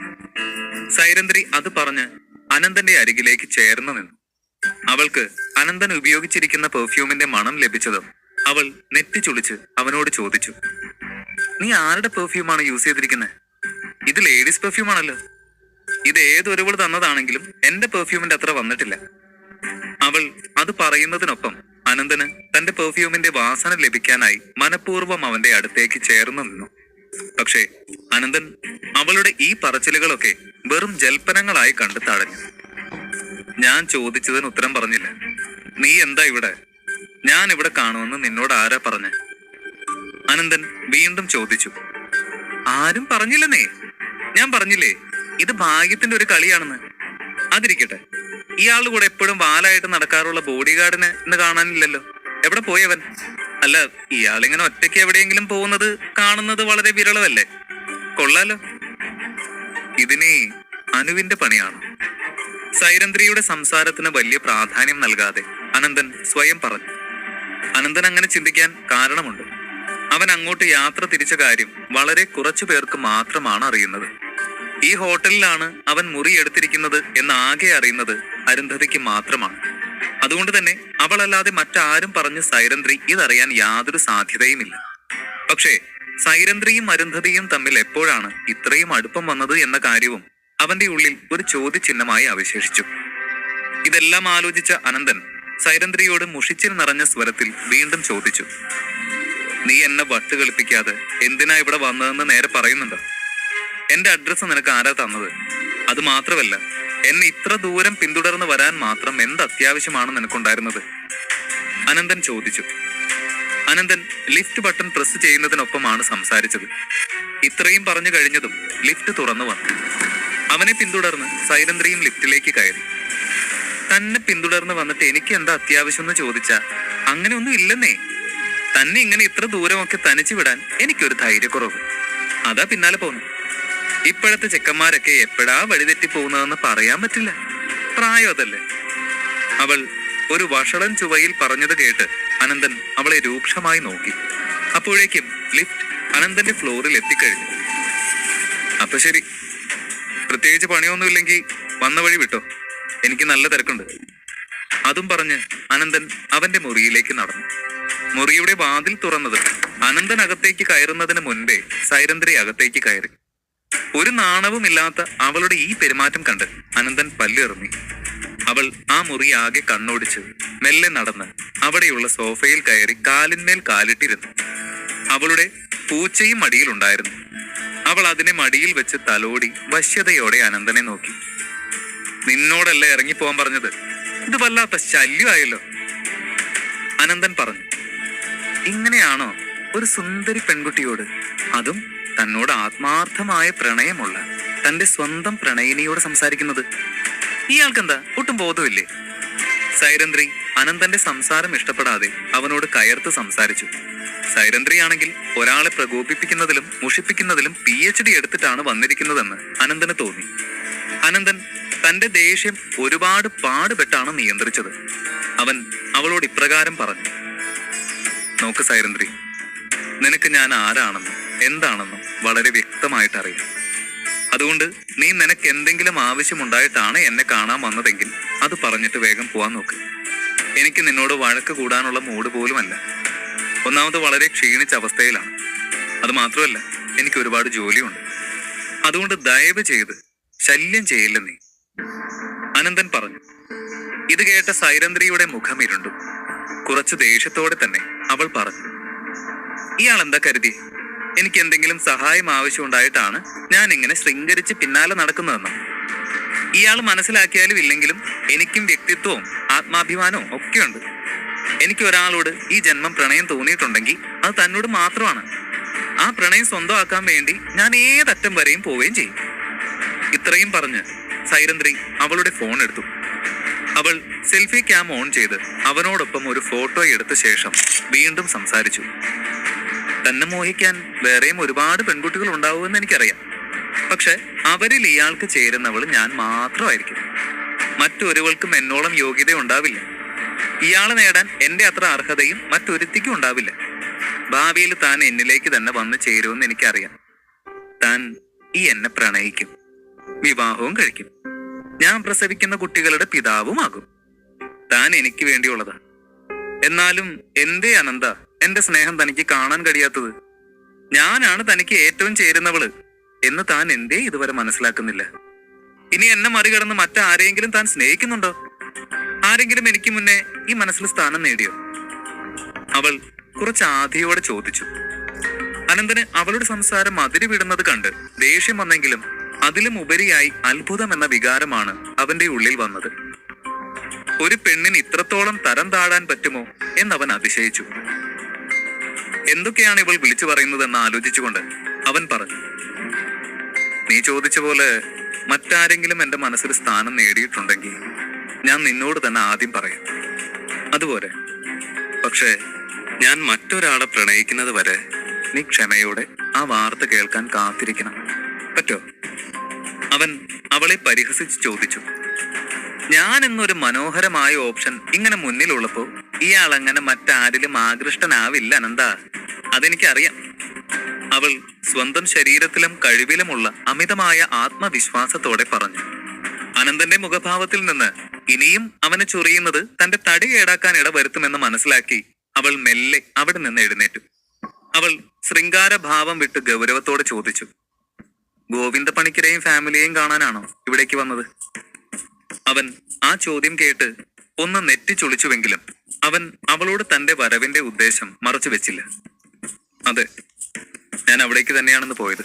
സൈരന്ദ്രി അത് പറഞ്ഞ് അനന്തന്റെ അരികിലേക്ക് ചേർന്ന് നിന്നു. അവൾക്ക് അനന്തൻ ഉപയോഗിച്ചിരിക്കുന്ന പെർഫ്യൂമിന്റെ മണം ലഭിച്ചതും അവൾ നെറ്റി ചുളിച്ച് അവനോട് ചോദിച്ചു, നീ ആരുടെ പെർഫ്യൂമാണ് യൂസ് ചെയ്തിരിക്കുന്നത്? ഇത് ലേഡീസ് പെർഫ്യൂം ആണല്ലോ. ഇത് ഏതൊരുവൾ തന്നതാണെങ്കിലും എന്റെ പെർഫ്യൂമിന്റെ അത്ര വന്നിട്ടില്ല. അവൾ അത് പറയുന്നതിനൊപ്പം അനന്തന് തന്റെ പെർഫ്യൂമിന്റെ വാസന ലഭിക്കാനായി മനഃപൂർവ്വം അവന്റെ അടുത്തേക്ക് ചേർന്ന് നിന്നു. പക്ഷേ അനന്തൻ അവളുടെ ഈ പറച്ചിലുകളൊക്കെ വെറും ജൽപ്പനങ്ങളായി കണ്ടു തടഞ്ഞു. ഞാൻ ചോദിച്ചതിന് ഉത്തരം പറഞ്ഞില്ല. നീ എന്താ ഇവിടെ? ഞാൻ ഇവിടെ കാണുമെന്ന് നിന്നോട് ആരാ പറഞ്ഞ? അനന്തൻ വീണ്ടും ചോദിച്ചു. ആരും പറഞ്ഞില്ലെന്നേ. ഞാൻ പറഞ്ഞില്ലേ ഇത് ഭാഗ്യത്തിന്റെ ഒരു കളിയാണെന്ന്. അതിരിക്കട്ടെ, ഇയാളുടെ കൂടെ എപ്പോഴും വാലായിട്ട് നടക്കാറുള്ള ബോഡി ഗാർഡിനെ ഇന്ന് കാണാനില്ലല്ലോ. എവിടെ പോയവൻ? അല്ല, ഇയാളിങ്ങനെ ഒറ്റയ്ക്ക് എവിടെയെങ്കിലും പോകുന്നത് കാണുന്നത് വളരെ വിരളമല്ലേ? കൊള്ളാലോ. ഇതിനി അനുവിന്റെ പണിയാണ്. സൈരന്ധ്രിയുടെ സംസാരത്തിന് വലിയ പ്രാധാന്യം നൽകാതെ അനന്തൻ സ്വയം പറഞ്ഞു. അനന്തൻ അങ്ങനെ ചിന്തിക്കാൻ കാരണമുണ്ട്. അവൻ അങ്ങോട്ട് യാത്ര തിരിച്ച കാര്യം വളരെ കുറച്ചു പേർക്ക് മാത്രമാണ് അറിയുന്നത്. ഈ ഹോട്ടലിലാണ് അവൻ മുറി എടുത്തിരിക്കുന്നത് എന്ന് ആകെ അറിയുന്നത് അരുന്ധതിക്ക് മാത്രമാണ്. അതുകൊണ്ട് തന്നെ അവളല്ലാതെ മറ്റാരും പറഞ്ഞ് സൈരന്ധ്രി ഇതറിയാൻ യാതൊരു സാധ്യതയുമില്ല. പക്ഷേ സൈരന്ധ്രിയും അരുന്ധതിയും തമ്മിൽ എപ്പോഴാണ് ഇത്രയും അടുപ്പം വന്നത് എന്ന കാര്യവും അവന്റെ ഉള്ളിൽ ഒരു ചോദ്യചിഹ്നമായി അവശേഷിച്ചു. ഇതെല്ലാം ആലോചിച്ച അനന്തൻ സൈരന്ധ്രിയോട് മുഷിച്ചിൽ നിറഞ്ഞ സ്വരത്തിൽ വീണ്ടും ചോദിച്ചു. നീ എന്നെ വട്ടുകളിപ്പിക്കാതെ എന്തിനാ ഇവിടെ വന്നതെന്ന് നേരെ പറയുന്നുണ്ടോ? എന്റെ അഡ്രസ്സ് നിനക്ക് ആരാ തന്നത്? അത് മാത്രമല്ല, എന്നെ ഇത്ര ദൂരം പിന്തുടർന്ന് വരാൻ മാത്രം എന്ത് അത്യാവശ്യമാണ് നിനക്കുണ്ടായിരുന്നത്? അനന്തൻ ചോദിച്ചു. അനന്തൻ ലിഫ്റ്റ് ബട്ടൺ പ്രസ് ചെയ്യുന്നതിനൊപ്പമാണ് സംസാരിച്ചത്. ഇത്രയും പറഞ്ഞു കഴിഞ്ഞതും ലിഫ്റ്റ് തുറന്നു വന്നു. അവനെ പിന്തുടർന്ന് സൈരന്ധ്രിയും ലിഫ്റ്റിലേക്ക് കയറി. തന്നെ പിന്തുടർന്ന് വന്നിട്ട് എനിക്ക് എന്താ അത്യാവശ്യം എന്ന് ചോദിച്ചാ അങ്ങനെ ഒന്നും ഇല്ലെന്നേ. തന്നെ ഇങ്ങനെ ഇത്ര ദൂരമൊക്കെ തനിച്ചു വിടാൻ എനിക്കൊരു ധൈര്യക്കുറവ്. അതാ പിന്നാലെ പോന്നു. ഇപ്പോഴത്തെ ചെക്കന്മാരൊക്കെ എപ്പോഴാ വഴിതെറ്റി പോകുന്നതെന്ന് പറയാൻ പറ്റില്ല. പ്രായം അതല്ലേ. അവൾ ഒരു വഷളൻ ചുവയിൽ പറഞ്ഞത് കേട്ട് അനന്തൻ അവളെ രൂക്ഷമായി നോക്കി. അപ്പോഴേക്കും ലിഫ്റ്റ് അനന്തന്റെ ഫ്ലോറിൽ എത്തിക്കഴിഞ്ഞു. അപ്പൊ ശരി, പ്രത്യേകിച്ച് പണിയൊന്നുമില്ലെങ്കിൽ വന്ന വഴി വിട്ടോ, എനിക്ക് നല്ല തിരക്കുണ്ട്. അതും പറഞ്ഞ് അനന്തൻ അവന്റെ മുറിയിലേക്ക് നടന്നു. മുറിയുടെ വാതിൽ തുറന്നത് അനന്തൻ അകത്തേക്ക് കയറുന്നതിന് മുൻപേ സൈരന്ധ്രി അകത്തേക്ക് കയറി. ഒരു നാണവുമില്ലാത്ത അവളുടെ ഈ പെരുമാറ്റം കണ്ട് അനന്തൻ പല്ലെറിഞ്ഞു. അവൾ ആ മുറി ആകെ കണ്ണോടിച്ച് മെല്ലെ നടന്ന് അവിടെയുള്ള സോഫയിൽ കയറി കാലിന്മേൽ കാലിട്ടിരുന്നു. അവളുടെ പൂച്ചയും മടിയിലുണ്ടായിരുന്നു. അവൾ അതിനെ മടിയിൽ വെച്ച് തലോടി വശ്യതയോടെ അനന്തനെ നോക്കി. നിന്നോടല്ലേ ഇറങ്ങിപ്പോവാൻ പറഞ്ഞത്? ഇത് വല്ലാത്ത ശല്യമായല്ലോ. അനന്തൻ പറഞ്ഞു. ഇങ്ങനെയാണോ ഒരു സുന്ദരി പെൺകുട്ടിയോട്, അതും തന്നോട് ആത്മാർത്ഥമായ പ്രണയമുള്ള തന്റെ സ്വന്തം പ്രണയിനിയോട് സംസാരിക്കുന്നത്? ഇയാൾക്കെന്താ ഒട്ടും ബോധമില്ലേ? സൈരന്ധ്രി അനന്തന്റെ സംസാരം ഇഷ്ടപ്പെടാതെ അവനോട് കയർത്ത് സംസാരിച്ചു. സൈരന്ധ്രി ആണെങ്കിൽ ഒരാളെ പ്രകോപിപ്പിക്കുന്നതിലും മുഷിപ്പിക്കുന്നതിലും PhD എടുത്തിട്ടാണ് വന്നിരിക്കുന്നതെന്ന് അനന്തന് തോന്നി. അനന്തൻ തന്റെ ദേഷ്യം ഒരുപാട് പാടുപെട്ടാണ് നിയന്ത്രിച്ചത്. അവൻ അവളോട് ഇപ്രകാരം പറഞ്ഞു. നോക്ക് സൈരന്ധ്രി, നിനക്ക് ഞാൻ ആരാണെന്നും എന്താണെന്നും വളരെ വ്യക്തമായിട്ട് അറിയാം. അതുകൊണ്ട് നീ നിനക്ക് എന്തെങ്കിലും ആവശ്യമുണ്ടായിട്ടാണ് എന്നെ കാണാൻ വന്നതെങ്കിൽ അത് പറഞ്ഞിട്ട് വേഗം പോവാൻ നോക്ക്. എനിക്ക് നിന്നോട് വഴക്ക് കൂടാനുള്ള മൂഡ് പോലുമല്ല. ഒന്നാമത് വളരെ ക്ഷീണിച്ച അവസ്ഥയിലാണ്. അത് മാത്രമല്ല, എനിക്ക് ഒരുപാട് ജോലിയുണ്ട്. അതുകൊണ്ട് ദയവ് ചെയ്ത് ശല്യം ചെയ്യില്ല നീ, അനന്തൻ പറഞ്ഞു. ഇത് കേട്ട സൈരന്ധ്രിയുടെ മുഖം ഇരുണ്ടു. കുറച്ചു ദേഷ്യത്തോടെ തന്നെ അവൾ പറഞ്ഞു. ഇയാൾ എന്താ കരുതി എനിക്ക് എന്തെങ്കിലും സഹായം ആവശ്യമുണ്ടായിട്ടാണ് ഞാൻ ഇങ്ങനെ ശൃംഗരിച്ച് പിന്നാലെ നടക്കുന്നതെന്ന്? ഇയാൾ മനസ്സിലാക്കിയാലും ഇല്ലെങ്കിലും എനിക്കും വ്യക്തിത്വവും ആത്മാഭിമാനവും ഒക്കെയുണ്ട്. എനിക്ക് ഒരാളോട് ഈ ജന്മം പ്രണയം തോന്നിയിട്ടുണ്ടെങ്കിൽ അത് തന്നോട് മാത്രമാണ്. ആ പ്രണയം സ്വന്തമാക്കാൻ വേണ്ടി ഞാൻ ഏതറ്റം വരെയും പോവുകയും ചെയ്യും. ഇത്രയും പറഞ്ഞ് സൈരന്ധ്രി അവളുടെ ഫോൺ എടുത്തു. അവൾ സെൽഫി ക്യാം ഓൺ ചെയ്ത് അവനോടൊപ്പം ഒരു ഫോട്ടോ എടുത്ത ശേഷം വീണ്ടും സംസാരിച്ചു. തന്നെ മോഹിക്കാൻ വേറെയും ഒരുപാട് പെൺകുട്ടികൾ ഉണ്ടാവുമെന്ന് എനിക്കറിയാം. പക്ഷെ അവരിൽ ഇയാൾക്ക് ചേരുന്നവൾ ഞാൻ മാത്രമായിരിക്കും. മറ്റൊരുവൾക്കും എന്നോളം യോഗ്യത ഉണ്ടാവില്ല. ഇയാളെ നേടാൻ എന്റെ അത്ര അർഹതയും മറ്റൊരുത്തിക്കും ഉണ്ടാവില്ല. ഭാവിയിൽ താൻ എന്നിലേക്ക് തന്നെ വന്നു ചേരുമെന്ന് എനിക്കറിയാം. താൻ ഈ എന്നെ പ്രണയിക്കും, വിവാഹവും കഴിക്കും, ഞാൻ പ്രസവിക്കുന്ന കുട്ടികളുടെ പിതാവുമാകും. താൻ എനിക്ക് വേണ്ടിയുള്ളതാ. എന്നാലും എന്തേ അനന്ത എന്റെ സ്നേഹം തനിക്ക് കാണാൻ കഴിയാത്തത്? ഞാനാണ് തനിക്ക് ഏറ്റവും ചേരുന്നവള് എന്ന് താൻ എന്തേ ഇതുവരെ മനസ്സിലാക്കുന്നില്ല? ഇനി എന്നെ മറികടന്ന് മറ്റാരെങ്കിലും താൻ സ്നേഹിക്കുന്നുണ്ടോ? ആരെങ്കിലും എനിക്ക് മുന്നേ ഈ മനസ്സിൽ സ്ഥാനം നേടിയോ? അവൾ കുറച്ച് ആധിയോടെ ചോദിച്ചു. അനന്തന് അവളുടെ സംസാരം അതിരി വിടുന്നത് കണ്ട് ദേഷ്യം വന്നെങ്കിലും അതിലും ഉപരിയായി അത്ഭുതം എന്ന വികാരമാണ് അവന്റെ ഉള്ളിൽ വന്നത്. ഒരു പെണ്ണിന് ഇത്രത്തോളം തരം താഴാൻ പറ്റുമോ എന്നവൻ അതിശയിച്ചു. എന്തൊക്കെയാണ് ഇവൾ വിളിച്ചു പറയുന്നതെന്ന് ആലോചിച്ചുകൊണ്ട് അവൻ പറഞ്ഞു, നീ ചോദിച്ച പോലെ മറ്റാരെങ്കിലും എന്റെ മനസ്സിൽ സ്ഥാനം നേടിയിട്ടുണ്ടെങ്കിൽ ഞാൻ നിന്നോട് തന്നെ ആദ്യം പറയാം. അതുപോലെ പക്ഷേ ഞാൻ മറ്റൊരാളെ പ്രണയിക്കുന്നത് വരെ നീ ക്ഷമയോടെ ആ വാർത്ത കേൾക്കാൻ കാത്തിരിക്കണം. പറ്റോ? അവൻ അവളെ പരിഹസിച്ച് ചോദിച്ചു. ഞാൻ എന്നൊരു മനോഹരമായ ഓപ്ഷൻ ഇങ്ങനെ മുന്നിലുള്ളപ്പോ ഇയാൾ അങ്ങനെ മറ്റാരിലും ആകൃഷ്ടനാവില്ല അനന്ത, അതെനിക്കറിയാം. അവൾ സ്വന്തം ശരീരത്തിലും കഴിവിലുമുള്ള അമിതമായ ആത്മവിശ്വാസത്തോടെ പറഞ്ഞു. അനന്തന്റെ മുഖഭാവത്തിൽ നിന്ന് ഇനിയും അവന് ചൊറിയുന്നത് തന്റെ തടി കേടാക്കാൻ ഇടവരുത്തുമെന്ന് മനസ്സിലാക്കി അവൾ മെല്ലെ അവിടെ നിന്ന് എഴുന്നേറ്റു. അവൾ ശൃംഗാരഭാവം വിട്ട് ഗൗരവത്തോടെ ചോദിച്ചു, ഗോവിന്ദ പണിക്കരെയും ഫാമിലിയെയും കാണാനാണോ ഇവിടേക്ക് വന്നത്? അവൻ ആ ചോദ്യം കേട്ട് ഒന്ന് നെറ്റി ചൊളിച്ചുവെങ്കിലും അവൻ അവളോട് തന്റെ വരവിന്റെ ഉദ്ദേശം മറച്ചു വെച്ചില്ല. അതെ, ഞാൻ അവിടേക്ക് തന്നെയാണെന്ന് പോയത്,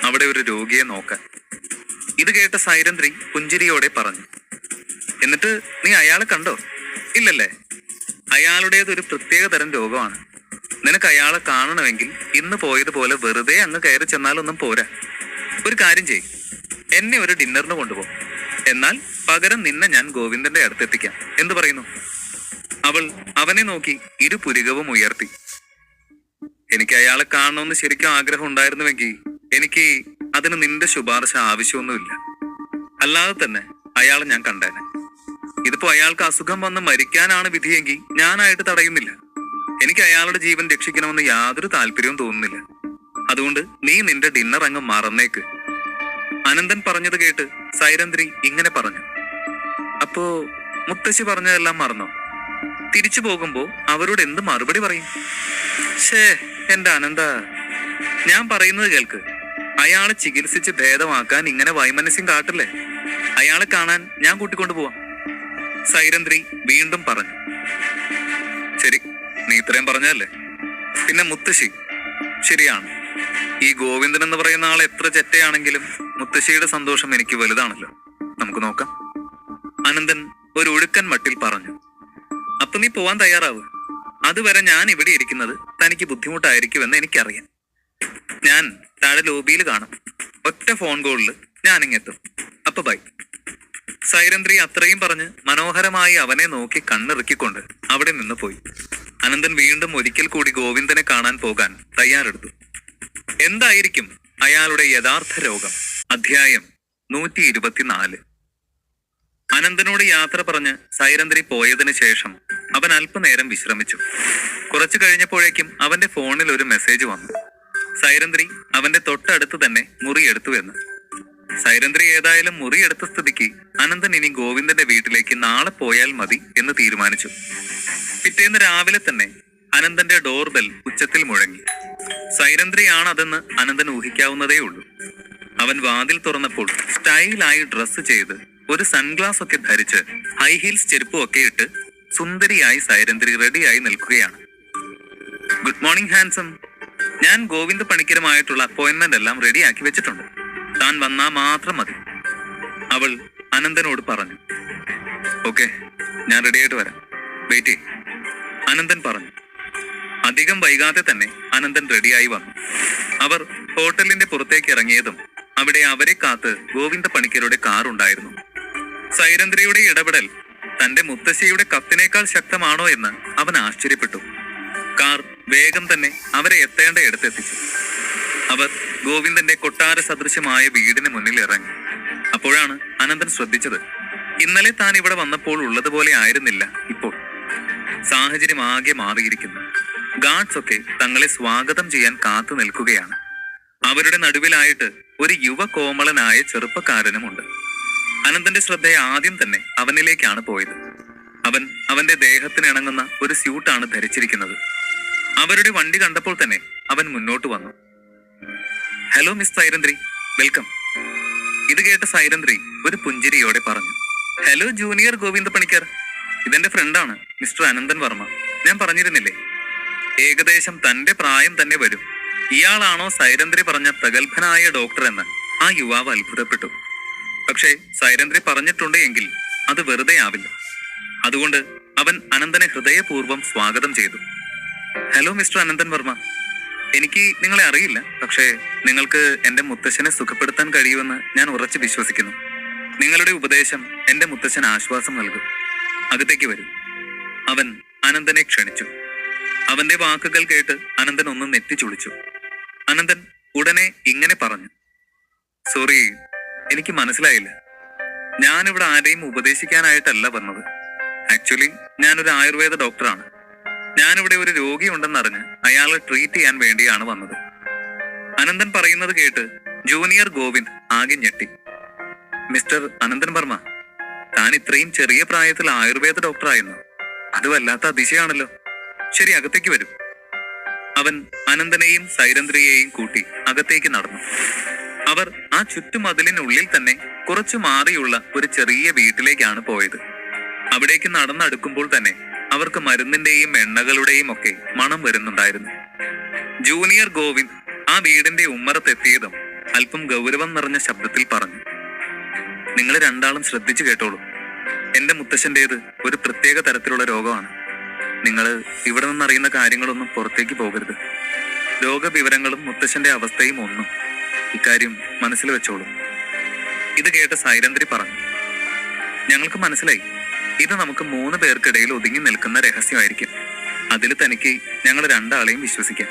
അവിടെ ഒരു രോഗിയെ നോക്കാൻ. ഇത് കേട്ട സൈരന്ധ്രി പുഞ്ചിരിയോടെ പറഞ്ഞു. എന്നിട്ട് നീ അയാളെ കണ്ടോ? ഇല്ലല്ലേ? അയാളുടേതൊരു പ്രത്യേക തരം രോഗമാണ്. നിനക്ക് അയാളെ കാണണമെങ്കിൽ ഇന്ന് പോയതുപോലെ വെറുതെ അങ്ങ് കയറി ചെന്നാലൊന്നും പോരാ. ഒരു കാര്യം ചെയ്യ്, എന്നെ ഒരു ഡിന്നറിന് കൊണ്ടുപോകും. എന്നാൽ പകരം നിന്നെ ഞാൻ ഗോവിന്ദന്റെ അടുത്തെത്തിക്കാം. എന്തു പറയുന്നു? അവൾ അവനെ നോക്കി ഇരു പുരികവും ഉയർത്തി. എനിക്ക് അയാളെ കാണണമെന്ന് ശരിക്കും ആഗ്രഹം ഉണ്ടായിരുന്നുവെങ്കിൽ എനിക്ക് അതിന് നിന്റെ ശുപാർശ ആവശ്യമൊന്നുമില്ല. അല്ലാതെ തന്നെ അയാളെ ഞാൻ കണ്ടേനെ. ഇതിപ്പോ അയാൾക്ക് അസുഖം വന്ന് മരിക്കാനാണ് വിധിയെങ്കിൽ ഞാനായിട്ട് തടയുന്നില്ല. എനിക്ക് അയാളുടെ ജീവൻ രക്ഷിക്കണമെന്ന് യാതൊരു താല്പര്യവും തോന്നുന്നില്ല. അതുകൊണ്ട് നീ നിന്റെ ഡിന്നർ അങ്ങ് മറന്നേക്ക്. അനന്തൻ പറഞ്ഞത് കേട്ട് സൈരന്ധ്രി ഇങ്ങനെ പറഞ്ഞു. അപ്പോ മുത്തശ്ശി പറഞ്ഞതെല്ലാം മറന്നോ? തിരിച്ചു പോകുമ്പോ അവരോട് എന്ത് മറുപടി പറയും? ഷേ എന്റെ അനന്ത, ഞാൻ പറയുന്നത് കേൾക്ക്. അയാളെ ചികിത്സിച്ച് ഭേദമാക്കാൻ ഇങ്ങനെ വൈമനസ്യം കാട്ടില്ലേ. അയാളെ കാണാൻ ഞാൻ കൂട്ടിക്കൊണ്ടു പോവാം. സൈരന്ധ്രി വീണ്ടും പറഞ്ഞു. ശരി, നീ ഇത്രയും പറഞ്ഞതല്ലേ. പിന്നെ മുത്തശ്ശി, ശരിയാണ്, ഈ ഗോവിന്ദൻ എന്ന് പറയുന്ന ആൾ എത്ര ചെറ്റയാണെങ്കിലും മുത്തശ്ശിയുടെ സന്തോഷം എനിക്ക് വലുതാണല്ലോ. നമുക്ക് നോക്കാം. അനന്തൻ ഒരു ഒഴുക്കൻ മട്ടിൽ പറഞ്ഞു. അപ്പൊ നീ പോവാൻ തയ്യാറാവ്. അതുവരെ ഞാൻ ഇവിടെ ഇരിക്കുന്നത് തനിക്ക് ബുദ്ധിമുട്ടായിരിക്കുമെന്ന് എനിക്കറിയാം. ഞാൻ താഴെ ലോബിയിൽ കാണും. ഒറ്റ ഫോൺ കോളില് ഞാനിങ്ങെത്തും. അപ്പൊ ബൈ. സൈരന്ധ്രി അത്രയും പറഞ്ഞ് മനോഹരമായി അവനെ നോക്കി കണ്ണിറുക്കിക്കൊണ്ട് അവിടെ നിന്ന് പോയി. അനന്തൻ വീണ്ടും ഒരിക്കൽ കൂടി ഗോവിന്ദനെ കാണാൻ പോകാൻ തയ്യാറെടുത്തു. എന്തായിരിക്കും അയാളുടെ യഥാർത്ഥ രോഗം? അധ്യായം 124. അനന്തനോട് യാത്ര പറഞ്ഞ് സൈരന്ധ്രി പോയതിനു ശേഷം അവൻ അല്പനേരം വിശ്രമിച്ചു. കുറച്ചു കഴിഞ്ഞപ്പോഴേക്കും അവന്റെ ഫോണിൽ ഒരു മെസ്സേജ് വന്നു. സൈരന്ധ്രി അവന്റെ തൊട്ടടുത്ത് തന്നെ മുറിയെടുത്തു എന്ന്. സൈരന്ധ്രി ഏതായാലും മുറിയെടുത്ത സ്ഥിതിക്ക് അനന്തൻ ഇനി ഗോവിന്ദന്റെ വീട്ടിലേക്ക് നാളെ പോയാൽ മതി എന്ന് തീരുമാനിച്ചു. പിറ്റേന്ന് രാവിലെ തന്നെ അനന്തന്റെ ഡോർ ബെൽ ഉച്ചത്തിൽ മുഴങ്ങി. സൈരന്ധ്രിയാണ് അതെന്ന് അനന്തൻ ഊഹിക്കാവുന്നതേ ഉള്ളൂ. അവൻ വാതിൽ തുറന്നപ്പോൾ സ്റ്റൈലായി ഡ്രസ് ചെയ്ത് ഒരു സൺഗ്ലാസ് ഒക്കെ ധരിച്ച് ഹൈ ഹീൽസ് ചെരുപ്പും ഒക്കെ ഇട്ട് സുന്ദരിയായി സൈരന്ധ്രി റെഡിയായി നിൽക്കുകയാണ്. Good morning handsome. ഞാൻ ഗോവിന്ദ പണിക്കരുമായിട്ടുള്ള അപ്പോയിന്റ്മെന്റ് എല്ലാം റെഡിയാക്കി വെച്ചിട്ടുണ്ട്. താൻ വന്നാ മാത്രം മതി. അവൾ അനന്തനോട് പറഞ്ഞു. ഓക്കെ, ഞാൻ റെഡിയായിട്ട് വരാം, വെയിറ്റ് ചെയ്യും. അനന്തൻ പറഞ്ഞു. അധികം വൈകാതെ തന്നെ അനന്തൻ റെഡിയായി വന്നു. അവർ ഹോട്ടലിന്റെ പുറത്തേക്ക് ഇറങ്ങിയതും അവിടെ അവരെ കാത്ത് ഗോവിന്ദ പണിക്കരുടെ കാർ ഉണ്ടായിരുന്നു. സൈരന്ധ്രിയുടെ ഇടപെടൽ തന്റെ മുത്തശ്ശിയുടെ കത്തിനേക്കാൾ ശക്തമാണോ എന്ന് അവൻ ആശ്ചര്യപ്പെട്ടു. കാർ വേഗം തന്നെ അവരെ എത്തേണ്ട ഇടത്തെത്തിച്ചു. അവർ ഗോവിന്ദന്റെ കൊട്ടാര സദൃശമായ വീടിന് മുന്നിൽ ഇറങ്ങി. അപ്പോഴാണ് അനന്തൻ ശ്രദ്ധിച്ചത്, ഇന്നലെ താൻ ഇവിടെ വന്നപ്പോൾ ഉള്ളതുപോലെ ആയിരുന്നില്ല ഇപ്പോൾ. സാഹചര്യം ആകെ മാറിയിരിക്കുന്നു. ഗാർഡ്സ് ഒക്കെ തങ്ങളെ സ്വാഗതം ചെയ്യാൻ കാത്തു നിൽക്കുകയാണ്. അവരുടെ നടുവിലായിട്ട് ഒരു യുവ കോമളനായ ചെറുപ്പക്കാരനുമുണ്ട്. അനന്തന്റെ ശ്രദ്ധ ആദ്യം തന്നെ അവനിലേക്കാണ് പോയത്. അവൻ അവന്റെ ദേഹത്തിന് ഇണങ്ങുന്ന ഒരു സ്യൂട്ടാണ് ധരിച്ചിരിക്കുന്നത്. അവരുടെ വണ്ടി കണ്ടപ്പോൾ തന്നെ അവൻ മുന്നോട്ട് വന്നു. Hello miss Sairandhri, welcome. ഇത് കേട്ട സൈരന്ദ്രി ഒരു പുഞ്ചിരിയോടെ പറഞ്ഞു, ഹലോ ജൂനിയർ ഗോവിന്ദ പണിക്കർ, ഇതെന്റെ ഫ്രണ്ടാണ് മിസ്റ്റർ അനന്തൻ വർമ്മ. ഞാൻ പറഞ്ഞിരുന്നില്ലേ, ഏകദേശം തന്റെ പ്രായം തന്നെ വരും. ഇയാളാണോ സൈരന്ദ്രി പറഞ്ഞ പ്രഗത്ഭനായ ഡോക്ടർ എന്ന് ആ യുവാവ് അത്ഭുതപ്പെട്ടു. പക്ഷേ സൈരന്ദ്രി പറഞ്ഞിട്ടുണ്ട് എങ്കിൽ അത് വെറുതെ ആവില്ല. അതുകൊണ്ട് അവൻ അനന്തനെ ഹൃദയപൂർവ്വം സ്വാഗതം ചെയ്തു. ഹലോ മിസ്റ്റർ അനന്തൻ വർമ്മ, എനിക്ക് നിങ്ങളെ അറിയില്ല, പക്ഷേ നിങ്ങൾക്ക് എന്റെ മുത്തശ്ശനെ സുഖപ്പെടുത്താൻ കഴിയുമെന്ന് ഞാൻ ഉറച്ചു വിശ്വസിക്കുന്നു. നിങ്ങളുടെ ഉപദേശം എന്റെ മുത്തശ്ശൻ ആശ്വാസം നൽകും. അകത്തേക്ക് വരും. അവൻ അനന്തനെ ക്ഷണിച്ചു. അവന്റെ വാക്കുകൾ കേട്ട് അനന്തൻ ഒന്ന് നെറ്റിച്ചുളിച്ചു. അനന്തൻ ഉടനെ ഇങ്ങനെ പറഞ്ഞു, സോറി, എനിക്ക് മനസ്സിലായില്ല. ഞാനിവിടെ ആരെയും ഉപദേശിക്കാനായിട്ടല്ല വന്നത്. ആക്ച്വലി ഞാനൊരു ആയുർവേദ ഡോക്ടറാണ്. ഞാനിവിടെ ഒരു രോഗി ഉണ്ടെന്നറിഞ്ഞ് അയാളെ ട്രീറ്റ് ചെയ്യാൻ വേണ്ടിയാണ് വന്നത്. അനന്തൻ പറയുന്നത് കേട്ട് ജൂനിയർ ഗോവിന്ദ് ആകെ ഞെട്ടി. മിസ്റ്റർ അനന്തൻ വർമ്മ, താൻ ഇത്രയും ചെറിയ പ്രായത്തിൽ ആയുർവേദ ഡോക്ടറായിരുന്നു. അത് വല്ലാത്ത അതിശയാണല്ലോ. ശരി, അകത്തേക്ക് വരും. അവൻ അനന്തനെയും സൈരന്ദ്രിയെയും കൂട്ടി അകത്തേക്ക് നടന്നു. അവർ ആ ചുറ്റുമതിലിനുള്ളിൽ തന്നെ കുറച്ചു മാറിയുള്ള ഒരു ചെറിയ വീട്ടിലേക്കാണ് പോയത്. അവിടേക്ക് നടന്നടുക്കുമ്പോൾ തന്നെ അവർക്ക് മരുന്നിന്റെയും എണ്ണകളുടെയും ഒക്കെ മണം വരുന്നുണ്ടായിരുന്നു. ജൂനിയർ ഗോവിന്ദ് ആ വീടിന്റെ ഉമ്മറത്തെത്തിയതും അല്പം ഗൗരവം നിറഞ്ഞ ശബ്ദത്തിൽ പറഞ്ഞു, നിങ്ങൾ രണ്ടാളും ശ്രദ്ധിച്ചു കേട്ടോളൂ. എന്റെ മുത്തശ്ശന്റേത് ഒരു പ്രത്യേക തരത്തിലുള്ള രോഗമാണ്. നിങ്ങൾ ഇവിടെ നിന്നറിയുന്ന കാര്യങ്ങളൊന്നും പുറത്തേക്ക് പോകരുത്. രോഗവിവരങ്ങളും മുത്തശ്ശന്റെ അവസ്ഥയും ഒന്നും. ഇക്കാര്യം മനസ്സിൽ വെച്ചോളൂ. ഇത് കേട്ട സൈരന്ദ്രി പറഞ്ഞു, ഞങ്ങൾക്ക് മനസ്സിലായി. ഇത് നമുക്ക് 3 പേർക്കിടയിൽ ഒതുങ്ങി നിൽക്കുന്ന രഹസ്യമായിരിക്കും. അതിൽ തനിക്ക് ഞങ്ങൾ രണ്ടാളെയും വിശ്വസിക്കാം.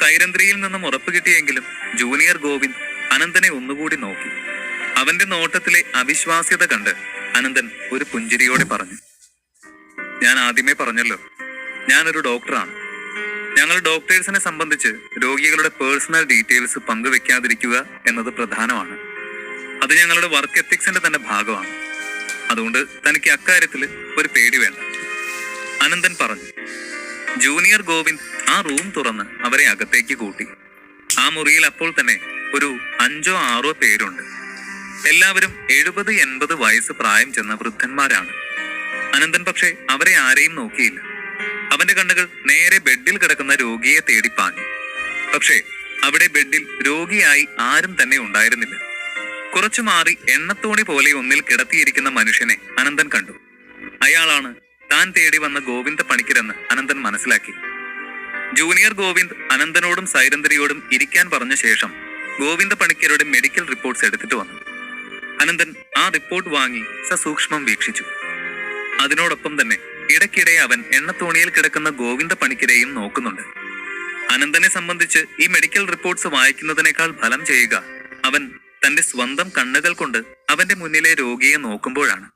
സൈരന്ദ്രിയിൽ നിന്നും ഉറപ്പ് കിട്ടിയെങ്കിലും ജൂനിയർ ഗോവിന്ദ് അനന്തനെ ഒന്നുകൂടി നോക്കി. അവന്റെ നോട്ടത്തിലെ അവിശ്വാസ്യത കണ്ട് അനന്തൻ ഒരു പുഞ്ചിരിയോടെ പറഞ്ഞു, ഞാൻ ആദ്യമേ പറഞ്ഞല്ലോ, ഞാനൊരു ഡോക്ടറാണ്. ഞങ്ങൾ ഡോക്ടേഴ്സിനെ സംബന്ധിച്ച് രോഗികളുടെ പേഴ്സണൽ ഡീറ്റെയിൽസ് പങ്കുവെക്കാതിരിക്കുക എന്നത് പ്രധാനമാണ്. അത് ഞങ്ങളുടെ വർക്ക് എത്തിക്സിന്റെ തന്നെ ഭാഗമാണ്. അതുകൊണ്ട് തനിക്ക് അക്കാര്യത്തിൽ ഒരു പേടി വേണ്ട, അനന്തൻ പറഞ്ഞു. ജൂനിയർ ഗോവിന്ദ് ആ റൂം തുറന്ന് അവരെ അകത്തേക്ക് കൂട്ടി. ആ മുറിയിൽ അപ്പോൾ തന്നെ ഒരു 5-6 പേരുണ്ട്. എല്ലാവരും 70-80 വയസ്സ് പ്രായം ചെന്ന വൃദ്ധന്മാരാണ്. അനന്തൻ പക്ഷേ അവരെ ആരെയും നോക്കിയില്ല. അവന്റെ കണ്ണുകൾ നേരെ ബെഡിൽ കിടക്കുന്ന രോഗിയെ തേടി പാഞ്ഞു. പക്ഷേ അവിടെ ബെഡിൽ രോഗിയായി ആരും തന്നെ ഉണ്ടായിരുന്നില്ല. കുറച്ചു മാറി എണ്ണത്തോണി പോലെ ഒന്നിൽ കിടത്തിയിരിക്കുന്ന മനുഷ്യനെ അനന്തൻ കണ്ടു. അയാളാണ് താൻ തേടി വന്ന ഗോവിന്ദ പണിക്കരെന്ന് അനന്തൻ മനസ്സിലാക്കി. ജൂനിയർ ഗോവിന്ദ് അനന്തനോടും സൈരന്ദ്രിയോടും ഇരിക്കാൻ പറഞ്ഞ ശേഷം ഗോവിന്ദ പണിക്കരുടെ മെഡിക്കൽ റിപ്പോർട്ട്സ് എടുത്തിട്ട് വന്നു. അനന്തൻ ആ റിപ്പോർട്ട് വാങ്ങി സസൂക്ഷ്മം വീക്ഷിച്ചു. അതിനോടൊപ്പം തന്നെ ഇടയ്ക്കിടെ അവൻ എണ്ണത്തോണിയിൽ കിടക്കുന്ന ഗോവിന്ദ പണിക്കരെയും നോക്കുന്നുണ്ട്. അനന്തനെ സംബന്ധിച്ച് ഈ മെഡിക്കൽ റിപ്പോർട്ട്സ് വായിക്കുന്നതിനേക്കാൾ ഫലം ചെയ്യുക അവൻ തന്റെ സ്വന്തം കണ്ണുകൾ കൊണ്ട് അവന്റെ മുന്നിലെ രോഗിയെ നോക്കുമ്പോഴാണ്.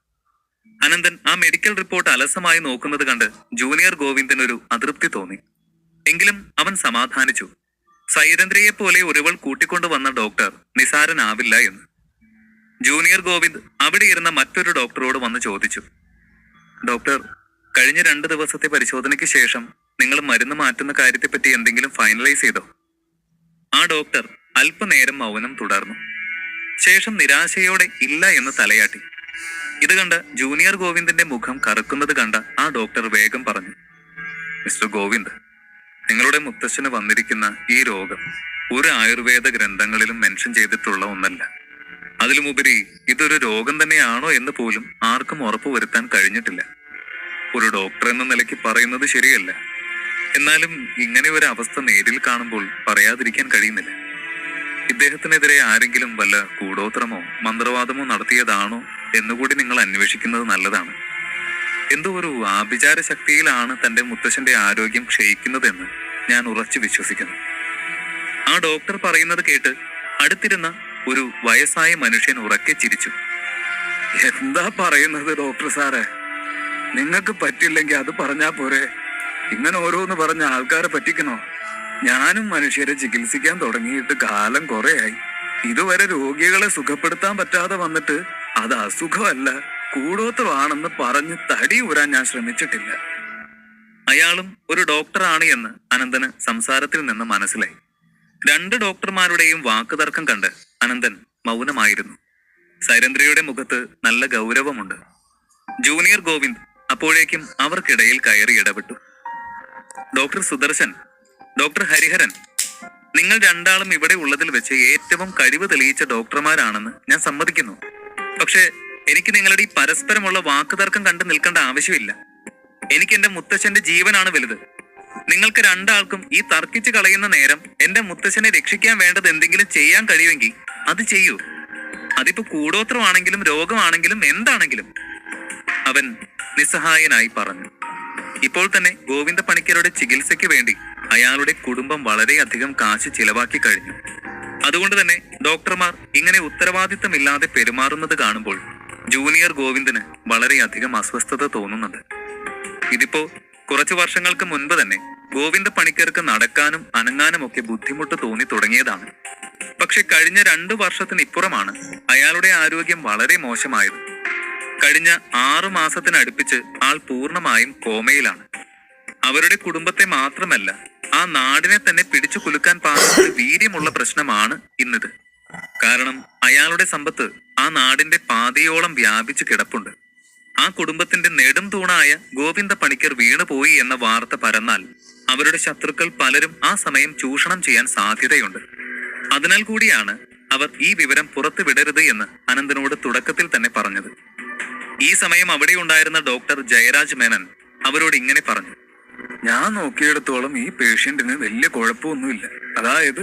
അനന്തൻ ആ മെഡിക്കൽ റിപ്പോർട്ട് അലസമായി നോക്കുന്നത് കണ്ട് ജൂനിയർ ഗോവിന്ദനൊരു അതൃപ്തി തോന്നി. എങ്കിലും അവൻ സമാധാനിച്ചു. സൈരന്ദ്രിയെ പോലെ ഒരുവൾ കൂട്ടിക്കൊണ്ടുവന്ന ഡോക്ടർ നിസാരനാവില്ല എന്ന്. ജൂനിയർ ഗോവിന്ദ് അവിടെ ഇരുന്ന മറ്റൊരു ഡോക്ടറോട് വന്ന് ചോദിച്ചു, ഡോക്ടർ, കഴിഞ്ഞ 2 ദിവസത്തെ പരിശോധനയ്ക്ക് ശേഷം നിങ്ങൾ മരുന്ന് മാറ്റുന്ന കാര്യത്തെപ്പറ്റി എന്തെങ്കിലും ഫൈനലൈസ് ചെയ്തോ? ആ ഡോക്ടർ അല്പനേരം മൗനം തുടർന്നു. ശേഷം നിരാശയോടെ ഇല്ല എന്ന് തലയാട്ടി. ഇത് കണ്ട ജൂനിയർ ഗോവിന്ദിന്റെ മുഖം കറുക്കുന്നത് കണ്ട ആ ഡോക്ടർ വേഗം പറഞ്ഞു, മിസ്റ്റർ ഗോവിന്ദ്, നിങ്ങളുടെ മുത്തശ്ശന് വന്നിരിക്കുന്ന ഈ രോഗം ഒരു ആയുർവേദ ഗ്രന്ഥങ്ങളിലും മെൻഷൻ ചെയ്തിട്ടുള്ള ഒന്നല്ല. അതിലുമുപരി ഇതൊരു രോഗം തന്നെയാണോ എന്ന് പോലും ആർക്കും ഉറപ്പുവരുത്താൻ കഴിഞ്ഞിട്ടില്ല. ഒരു ഡോക്ടർ എന്ന നിലയ്ക്ക് പറയുന്നത് ശരിയല്ല. എന്നാലും ഇങ്ങനെ ഒരു അവസ്ഥ നേരിൽ കാണുമ്പോൾ പറയാതിരിക്കാൻ കഴിയുന്നില്ല. ഇദ്ദേഹത്തിനെതിരെ ആരെങ്കിലും വല്ല കൂടോത്രമോ മന്ത്രവാദമോ നടത്തിയതാണോ എന്നുകൂടി നിങ്ങൾ അന്വേഷിക്കുന്നത് നല്ലതാണ്. എന്തോ ഒരു ആഭിചാര ശക്തിയിലാണ് തന്റെ മുത്തശ്ശന്റെ ആരോഗ്യം ക്ഷയിക്കുന്നതെന്ന് ഞാൻ ഉറച്ചു വിശ്വസിക്കുന്നു. ആ ഡോക്ടർ പറയുന്നത് കേട്ട് അടുത്തിരുന്ന ഒരു വയസ്സായ മനുഷ്യൻ ഉറക്കെ ചിരിച്ചു. എന്താ പറയുന്നത് ഡോക്ടർ സാറേ? നിങ്ങൾക്ക് പറ്റില്ലെങ്കിൽ അത് പറഞ്ഞാ പോരെ. ഇങ്ങനെ ഓരോന്ന് പറഞ്ഞ ആൾക്കാരെ പറ്റിക്കണോ? ഞാനും മനുഷ്യരെ ചികിത്സിക്കാൻ തുടങ്ങിയിട്ട് കാലം കുറെയായി. ഇതുവരെ രോഗികളെ സുഖപ്പെടുത്താൻ പറ്റാതെ വന്നിട്ട് അത് അസുഖമല്ല കൂടോത്രമാണെന്ന് പറഞ്ഞ് തടി ഊരാൻ ഞാൻ ശ്രമിച്ചിട്ടില്ല. അയാളും ഒരു ഡോക്ടറാണ് എന്ന് അനന്തന് സംസാരത്തിൽ നിന്ന് മനസ്സിലായി. 2 ഡോക്ടർമാരുടെയും വാക്കുതർക്കം കണ്ട് അനന്തൻ മൗനമായിരുന്നു. സൈരന്ദ്രയുടെ മുഖത്ത് നല്ല ഗൗരവമുണ്ട്. ജൂനിയർ ഗോവിന്ദ് അപ്പോഴേക്കും അവർക്കിടയിൽ കയറി ഇടപെട്ടു. ഡോക്ടർ സുദർശൻ, ഡോക്ടർ ഹരിഹരൻ, നിങ്ങൾ രണ്ടാളും ഇവിടെ ഉള്ളതിൽ വെച്ച് ഏറ്റവും കഴിവ് തെളിയിച്ച ഡോക്ടർമാരാണെന്ന് ഞാൻ സമ്മതിക്കുന്നു. പക്ഷേ എനിക്ക് നിങ്ങളുടെ ഈ പരസ്പരമുള്ള വാക്കുതർക്കം കണ്ടു നിൽക്കേണ്ട ആവശ്യമില്ല. എനിക്ക് എന്റെ മുത്തശ്ശന്റെ ജീവനാണ് വലുത്. നിങ്ങൾക്ക് രണ്ടാൾക്കും ഈ തർക്കിച്ച് കളയുന്ന നേരം എന്റെ മുത്തശ്ശനെ രക്ഷിക്കാൻ വേണ്ടത് എന്തെങ്കിലും ചെയ്യാൻ കഴിയുമെങ്കിൽ അത് ചെയ്യൂ. അതിപ്പോ കൂടോത്രമാണെങ്കിലും രോഗമാണെങ്കിലും എന്താണെങ്കിലും. അവൻ നിസ്സഹായനായി പറഞ്ഞു. ഇപ്പോൾ തന്നെ ഗോവിന്ദ പണിക്കരുടെ ചികിത്സയ്ക്ക് വേണ്ടി അയാളുടെ കുടുംബം വളരെയധികം കാശ് ചിലവാക്കി കഴിഞ്ഞു. അതുകൊണ്ട് തന്നെ ഡോക്ടർമാർ ഇങ്ങനെ ഉത്തരവാദിത്തമില്ലാതെ പെരുമാറുന്നത് കാണുമ്പോൾ ജൂനിയർ ഗോവിന്ദന് വളരെയധികം അസ്വസ്ഥത തോന്നുന്നുണ്ട്. ഇതിപ്പോ കുറച്ചു വർഷങ്ങൾക്ക് മുൻപ് തന്നെ ഗോവിന്ദ പണിക്കർക്ക് നടക്കാനും അനങ്ങാനും ഒക്കെ ബുദ്ധിമുട്ട് തോന്നി തുടങ്ങിയതാണ്. പക്ഷെ കഴിഞ്ഞ 2 വർഷത്തിനിപ്പുറമാണ് അയാളുടെ ആരോഗ്യം വളരെ മോശമായത്. കഴിഞ്ഞ 6 മാസത്തിനടുപ്പിച്ച് ആൾ പൂർണ്ണമായും കോമയിലാണ്. അവരുടെ കുടുംബത്തെ മാത്രമല്ല, ആ നാടിനെ തന്നെ പിടിച്ചു കുലുക്കാൻ പാകത്തിന് വീര്യമുള്ള പ്രശ്നമാണ് ഇന്നിത്. കാരണം അയാളുടെ സമ്പത്ത് ആ നാടിന്റെ പാതിയോളം വ്യാപിച്ചു കിടപ്പുണ്ട്. ആ കുടുംബത്തിന്റെ നെടും തൂണായ ഗോവിന്ദ പണിക്കർ വീണുപോയി എന്ന വാർത്ത പരന്നാൽ അവരുടെ ശത്രുക്കൾ പലരും ആ സമയം ചൂഷണം ചെയ്യാൻ സാധ്യതയുണ്ട്. അതിനാൽ കൂടിയാണ് അവർ ഈ വിവരം പുറത്തു വിടരുത് എന്ന് അനന്തനോട് തുടക്കത്തിൽ തന്നെ പറഞ്ഞത്. ഈ സമയം അവിടെ ഉണ്ടായിരുന്ന ഡോക്ടർ ജയരാജ് മേനൻ അവരോട് ഇങ്ങനെ പറഞ്ഞു. ഞാൻ നോക്കിയിടത്തോളം ഈ പേഷ്യന്റിന് വലിയ കുഴപ്പമൊന്നുമില്ല. അതായത്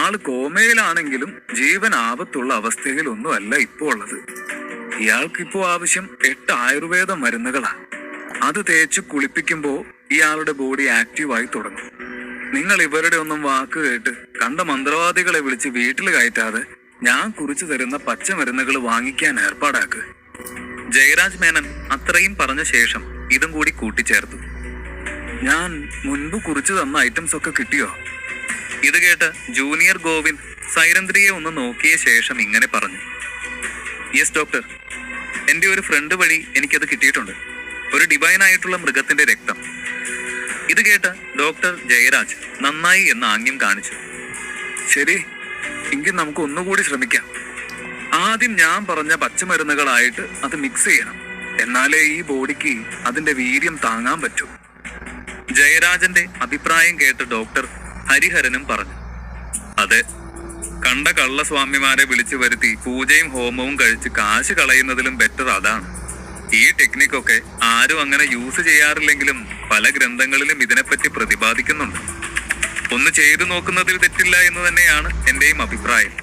ആള് കോമയിലാണെങ്കിലും ജീവൻ ആപത്തുള്ള അവസ്ഥയിലൊന്നും അല്ല ഇപ്പോ ഉള്ളത്. ഇയാൾക്കിപ്പോ ആവശ്യം 8 ആയുർവേദ മരുന്നുകളാ. അത് തേച്ച് കുളിപ്പിക്കുമ്പോ ഇയാളുടെ ബോഡി ആക്റ്റീവായി തുടങ്ങും. നിങ്ങൾ ഇവരുടെ ഒന്നും വാക്ക് കേട്ട് കണ്ട മന്ത്രവാദികളെ വിളിച്ച് വീട്ടിൽ കയറ്റാതെ ഞാൻ കുറിച്ചു തരുന്ന പച്ചമരുന്നുകൾ വാങ്ങിക്കാൻ ഏർപ്പാടാക്ക്. ജയരാജ് മേനൻ അത്രയും പറഞ്ഞ ശേഷം ഇതും കൂടി കൂട്ടിച്ചേർത്തു. ഞാൻ മുൻപ് കുറിച്ചു തന്ന ഐറ്റംസ് ഒക്കെ കിട്ടിയോ? ഇത് കേട്ട് ജൂനിയർ ഗോവിന്ദ് സൈരന്ദ്രിയെ ഒന്ന് നോക്കിയ ശേഷം ഇങ്ങനെ പറഞ്ഞു. യെസ് ഡോക്ടർ, എന്റെ ഒരു ഫ്രണ്ട് വഴി എനിക്കത് കിട്ടിയിട്ടുണ്ട്. ഒരു ഡിവൈൻ ആയിട്ടുള്ള മൃഗത്തിന്റെ രക്തം. ഇത് കേട്ട് ഡോക്ടർ ജയരാജ് നന്നായി എന്ന് ആംഗ്യം കാണിച്ചു. ശരി, എങ്കിൽ നമുക്ക് ഒന്നുകൂടി ശ്രമിക്കാം. ആദ്യം ഞാൻ പറഞ്ഞ പച്ചമരുന്നുകളായിട്ട് അത് മിക്സ് ചെയ്യണം. എന്നാലേ ഈ ബോഡിക്ക് അതിന്റെ വീര്യം താങ്ങാൻ പറ്റൂ. ജയരാജന്റെ അഭിപ്രായം കേട്ട് ഡോക്ടർ ഹരിഹരനും പറഞ്ഞു. അതെ, കണ്ട കള്ളസ്വാമിമാരെ വിളിച്ചു വരുത്തി പൂജയും ഹോമവും കഴിച്ച് കാശ് കളയുന്നതിലും ബെറ്റർ അതാണ്. ഈ ടെക്നിക്കൊക്കെ ആരും അങ്ങനെ യൂസ് ചെയ്യാറില്ലെങ്കിലും പല ഗ്രന്ഥങ്ങളിലും ഇതിനെപ്പറ്റി പ്രതിപാദിക്കുന്നുണ്ട്. ഒന്ന് ചെയ്തു നോക്കുന്നതിൽ തെറ്റില്ല എന്ന് തന്നെയാണ് എന്റെയും അഭിപ്രായം,